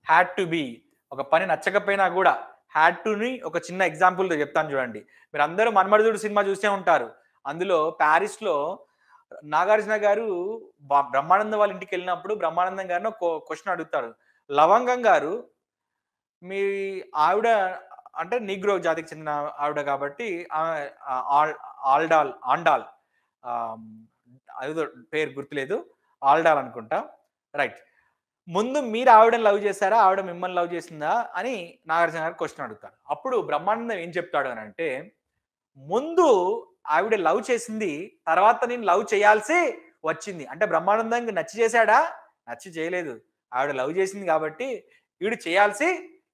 హ్యాడ్ టు బి, ఒక పని నచ్చకపోయినా కూడా హ్యాడ్ టుని ఒక చిన్న ఎగ్జాంపుల్తో చెప్తాను చూడండి. మీరు అందరూ మన్మధుడు సినిమా చూసే ఉంటారు. అందులో ప్యారిస్లో నాగార్జున గారు బ్రహ్మానందం వాళ్ళ ఇంటికి వెళ్ళినప్పుడు బ్రహ్మానందం గారిని క్వశ్చన్ అడుగుతారు. లవంగం గారు, మీ ఆవిడ అంటే నీగ్రో జాతికి చెందిన ఆవిడ కాబట్టి ఆండాల్, అదేదో పేరు గుర్తులేదు, ఆల్డాల్ అనుకుంటా. రైట్. ముందు మీరు ఆవిడని లవ్ చేశారా, ఆవిడ మిమ్మల్ని లవ్ చేసిందా అని నాగార్జున గారు క్వశ్చన్ అడుగుతారు. అప్పుడు బ్రహ్మానందం ఏం చెప్తాడు అని అంటే, ముందు ఆవిడ లవ్ చేసింది, తర్వాత నేను లవ్ చేయాల్సి వచ్చింది. అంటే బ్రహ్మానందంకి నచ్చి చేశాడా? నచ్చి చేయలేదు. ఆవిడ లవ్ చేసింది కాబట్టి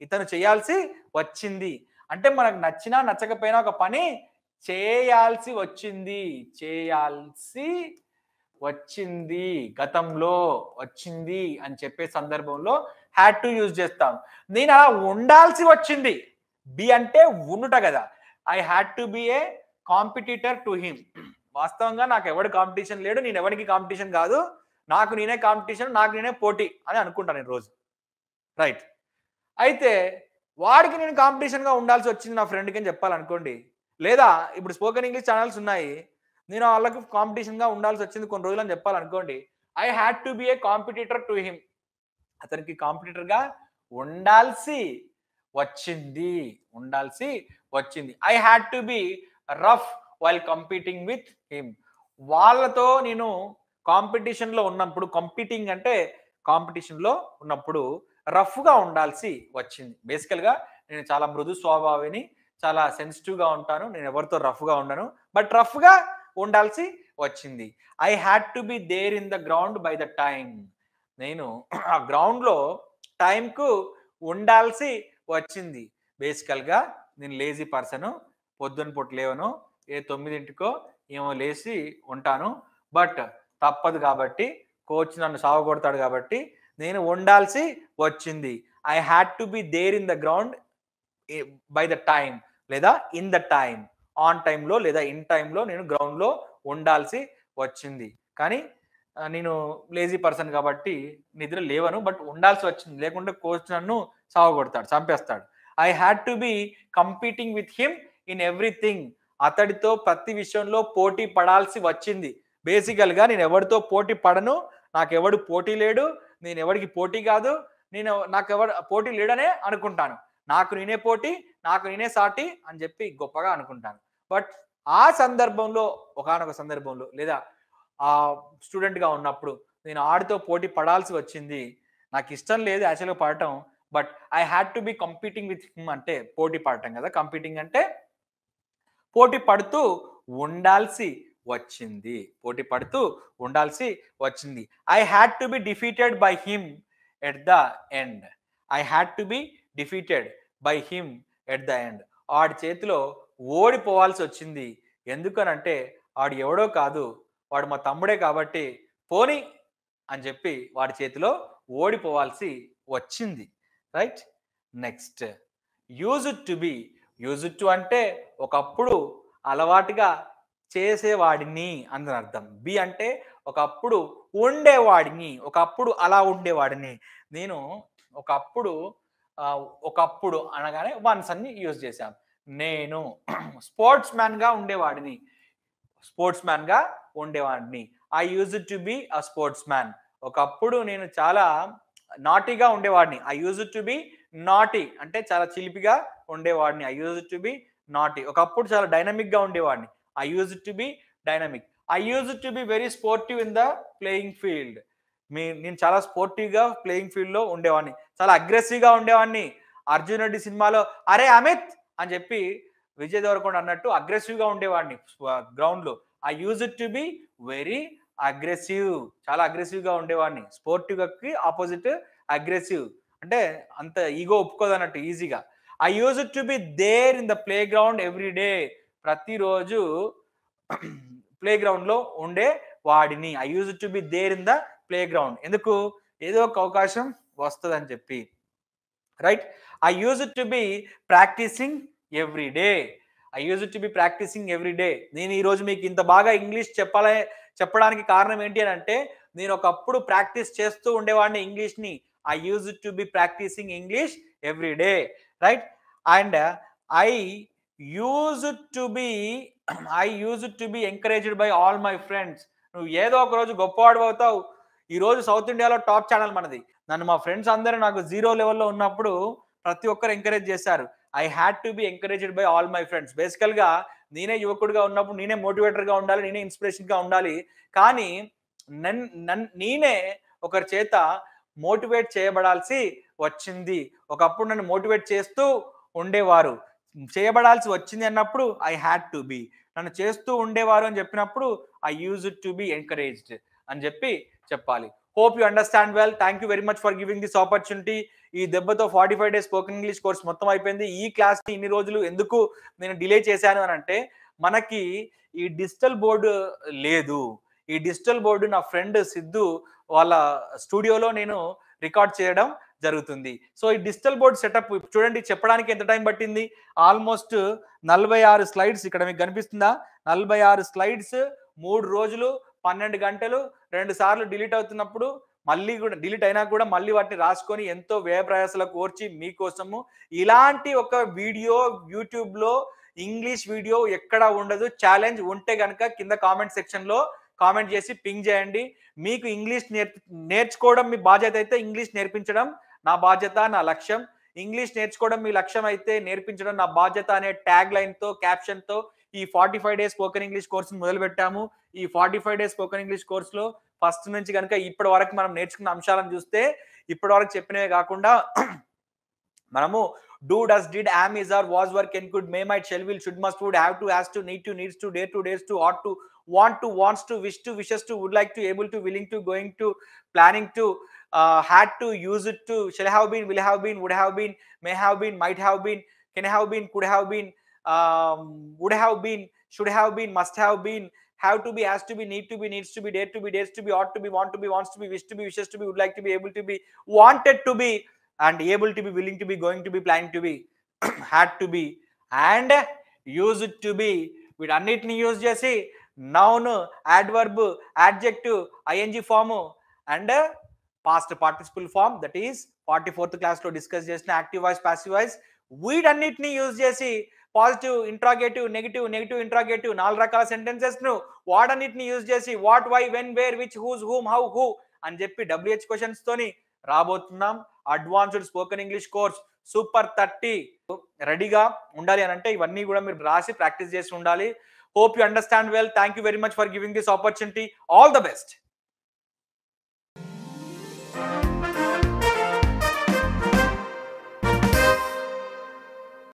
ఇతను చేయాల్సి వచ్చింది. అంటే మనకు నచ్చినా నచ్చకపోయినా ఒక పని చేయాల్సి వచ్చింది, గతంలో వచ్చింది అని చెప్పే సందర్భంలో హ్యాడ్ టు యూజ్ చేస్తాం. నేను అలా ఉండాల్సి వచ్చింది. బి అంటే ఉండుట కదా. I had to be a competitor to him. వాస్తవంగా నాకు ఎవడు కాంపిటీషన్ లేడు, నేను ఎవరికి కాంపిటీషన్ కాదు, నాకు నేనే కాంపిటీషన్, నాకు నేనే పోటీ అని అనుకుంటాను నేను రోజు. రైట్. అయితే వాడికి నేను కాంపిటీషన్గా ఉండాల్సి వచ్చింది నా ఫ్రెండ్కి అని చెప్పాలనుకోండి. లేదా ఇప్పుడు స్పోకెన్ ఇంగ్లీష్ ఛానల్స్ ఉన్నాయి, నేను వాళ్ళకి కాంపిటీషన్గా ఉండాల్సి వచ్చింది కొన్ని రోజులు అని చెప్పాలనుకోండి. I had to be a competitor to him. అతనికి కాంపిటీటర్గా ఉండాల్సి వచ్చింది. I had to be rough while competing with him. వాళ్ళతో నేను కాంపిటీషన్లో ఉన్నప్పుడు, కంపీటింగ్ అంటే కాంపిటీషన్లో ఉన్నప్పుడు రఫ్గా ఉండాల్సి వచ్చింది. బేసికల్గా నేను చాలా మృదు స్వభావిని, చాలా సెన్సిటివ్గా ఉంటాను, నేను ఎవరితో రఫ్గా ఉండను, బట్ రఫ్గా ఉండాల్సి వచ్చింది. I had to be there in the ground by the time. నేను ఆ గ్రౌండ్లో టైంకు ఉండాల్సి వచ్చింది. బేసికల్గా నేను లేజీ పర్సను, పొద్దున పూట లేవను, 9ంటికో ఏమో లేచి ఉంటాను, బట్ తప్పదు కాబట్టి, కోచ్ నన్ను సావగొడతాడు కాబట్టి నేను ఉండాల్సి వచ్చింది. I had to be there in the ground by the time, లేదా ఇన్ ద టైమ్, ఆన్ టైంలో లేదా ఇన్ టైంలో నేను గ్రౌండ్లో ఉండాల్సి వచ్చింది. కానీ నేను లేజీ పర్సన్ కాబట్టి నిద్ర లేవను, బట్ ఉండాల్సి వచ్చింది, లేకుంటే కోచ్ నన్ను సావగొడతాడు, చంపేస్తాడు. I had to B competing with him in everything. అతడితో ప్రతి విషయంలో పోటీ పడాల్సి వచ్చింది. బేసికల్గా నేను ఎవరితో పోటీ పడను, నాకెవడు పోటీ లేడు, నేను ఎవరికి పోటీ కాదు, నాకెవడు పోటీ లేడనే అనుకుంటాను. నాకు నేనే పోటీ, నాకు నేనే సాటి అని చెప్పి గొప్పగా అనుకుంటాను. బట్ ఆ సందర్భంలో, ఒకానొక సందర్భంలో లేదా ఆ స్టూడెంట్గా ఉన్నప్పుడు నేను ఆడితో పోటీ పడాల్సి వచ్చింది. నాకు ఇష్టం లేదు యాక్చువల్గా పడటం, but I had to B competing with him అంటే పోటీ పడటం కదా. కంపీటింగ్ అంటే పోటీ పడుతూ ఉండాల్సి వచ్చింది. I had to be defeated by him at the end. వాడి చేతిలో ఓడిపోవాల్సి వచ్చింది. ఎందుకనంటే వాడు ఎవడో కాదు, వాడు మా తమ్ముడే కాబట్టి పోని అని చెప్పి వాడి చేతిలో ఓడిపోవాల్సి వచ్చింది. Right. Next, used to B. Used to అంటే ఒకప్పుడు అలవాటుగా చేసేవాడిని అని అర్థం. బి అంటే ఒకప్పుడు ఉండేవాడిని, ఒకప్పుడు అలా ఉండేవాడిని. నేను ఒకప్పుడు అనగానే వన్స్ అన్ని యూజ్ చేశాం. నేను స్పోర్ట్స్ మ్యాన్గా ఉండేవాడిని. I used to be a sports man. ఒకప్పుడు నేను చాలా నాటీగా ఉండేవాడిని. I used to B naughty అంటే చాలా చిలిపిగా ఉండేవాడిని. I used to B naughty. ఒకప్పుడు చాలా డైనమిక్గా ఉండేవాడిని. I used to be dynamic. I used to be very sportive in the playing field. నేను చాలా స్పోర్టివ్గా ప్లేయింగ్ ఫీల్డ్లో ఉండేవాడిని, చాలా అగ్రెసివ్గా ఉండేవాడిని. అర్జున్ రెడ్డి సినిమాలో అరే అమిత్ అని చెప్పి విజయ్ దేవరకొండ అన్నట్టు అగ్రెసివ్గా ఉండేవాడిని గ్రౌండ్లో. I used to be very aggressive, చాలా అగ్రెసివ్గా ఉండేవాడిని. స్పోర్టివ్కి ఆపోజిట్ అగ్రెసివ్, అంటే అంత ఈగో ఒప్పుకోదు అన్నట్టు ఈజీగా. I used to be there in the play ground every డే. ప్రతిరోజు ప్లే గ్రౌండ్లో ఉండే వాడిని. I used to be there in the play ground. ఎందుకు? ఏదో ఒక అవకాశం వస్తుందని చెప్పి. Right. I used to be practising every day. నేను ఈరోజు మీకు ఇంత బాగా ఇంగ్లీష్ చెప్పడానికి కారణం ఏంటి అని అంటే, నేను ఒకప్పుడు ప్రాక్టీస్ చేస్తూ ఉండేవాడిని ఇంగ్లీష్‌ని. I used to be practicing English every day, right? And I used to be encouraged by all my friends. నువ్వు ఏదో ఒక రోజు గొప్పవాడివవుతావు. ఈరోజు సౌత్ ఇండియాలో టాప్ ఛానల్ మనది. నన్ను మా ఫ్రెండ్స్ అందరూ నాకు 0 లెవెల్‌లో ఉన్నప్పుడు ప్రతి ఒక్కరు ఎంకరేజ్ చేశారు. I had to be encouraged by all my friends. బేసికల్‌గా నేనే యువకుడిగా ఉన్నప్పుడు నేనే మోటివేటర్‌గా ఉండాలి. నేనే ఇన్‌స్పిరేషన్‌గా ఉండాలి. కానీ నేనే ఒకరి చేత మోటివేట్ చేయబడాల్సి వచ్చింది. ఒకప్పుడు నన్ను మోటివేట్ చేస్తూ ఉండేవారు. చేయబడాల్సి వచ్చింది అన్నప్పుడు ఐ హ్యాడ్ టు బి. నన్ను చేస్తూ ఉండేవారు అని చెప్పినప్పుడు I used to be encouraged అని చెప్పాలి. Hope you understand well. Thank you very much for giving this opportunity. ఈ దెబ్బతో 45 డేస్ స్పోకెన్ ఇంగ్లీష్ కోర్స్ మొత్తం అయిపోయింది. ఈ క్లాస్‌ని ఇన్ని రోజులు ఎందుకు నేను డిలే చేశాను అనంటే, మనకి ఈ డిజిటల్ బోర్డ్ లేదు. ఈ డిజిటల్ బోర్డ్ నా ఫ్రెండ్ సిద్ధు వాళ్ళ స్టూడియోలో నేను రికార్డ్ చేయడం జరుగుతుంది. సో, ఈ డిజిటల్ బోర్డ్ సెటప్ చూడండి చెప్పడానికి ఎంత టైం పట్టింది. ఆల్మోస్ట్ 46 స్లైడ్స్ ఇక్కడ మీకు కనిపిస్తుందా? 46 స్లైడ్స్ 3 రోజులు 12 గంటలు 2 సార్లు డిలీట్ అవుతున్నప్పుడు మళ్ళీ కూడా డిలీట్ అయినా కూడా మళ్ళీ వాటిని రాసుకొని ఎంతో వ్యయ ప్రయాసలకు కోర్చి మీకోసము ఇలాంటి ఒక వీడియో యూట్యూబ్‌లో ఇంగ్లీష్ వీడియో ఎక్కడ ఉండదు. ఛాలెంజ్ ఉంటే గనక కింద కామెంట్ సెక్షన్‌లో కామెంట్ చేసి పింగ్ చేయండి. మీకు ఇంగ్లీష్ నేర్చుకోవడం మీ బాధ్యత అయితే ఇంగ్లీష్ నేర్పించడం నా బాధ్యత, నా లక్ష్యం. ఇంగ్లీష్ నేర్చుకోవడం మీ లక్ష్యం అయితే నేర్పించడం నా బాధ్యత అనే ట్యాగ్ లైన్‌తో క్యాప్షన్‌తో ఈ 45 డేస్ స్పోకెన్ ఇంగ్లీష్ కోర్స్‌ని మొదలుపెట్టాము. ఈ 45 డేస్ స్పోకెన్ ఇంగ్లీష్ కోర్స్‌లో ఫస్ట్ నుంచి గనుక ఇప్పటి వరకు మనం నేర్చుకున్న అంశాలను చూస్తే ఇప్పటి వరకు చెప్పినవే కాకుండా మనము do, does, did, am, is, are, was, were, can, could, may, might, shall, will, should, must, would, have to, has to, need to, needs to, dare to, dares to, ought to, want to, wants to, wish to, wishes to, would like to, able to, willing to, going to, planning to, had to, use it to, shall have been, will have been, would have been, may have been, might have been, can have been, could have been, would have been, should have been, must have been, have to be, has to be, need to be, needs to be, dare to be, dares to be, ought to be, want to be, wants to be, wish to be, wishes to be, would like to be, able to be, wanted to be, and able to be, willing to be, going to be, planning to be, had to be, and used to be. వీటన్నిటిని use చేసి noun, adverb, adjective, ING form and past participle form, that is 44th క్లాస్లో discuss చేసిన active voice, passive voice, వీటన్నిటిని use చేసి positive, interrogative, negative interrogative 4 రకాల sentences ను వాటన్నిటిని use చేసి what, why, when, where, which, whose, whom, how, who అని చెప్పి WH క్వశ్చన్స్ తోని రాబోతున్నాం. Advanced spoken English course super 30 రెడీగా ఉండాలి అని అంటే ఇవన్నీ కూడా మీరు రాసి ప్రాక్టీస్ చేసి ఉండాలి. Hope you understand well. Thank you very much for giving this opportunity. All the best.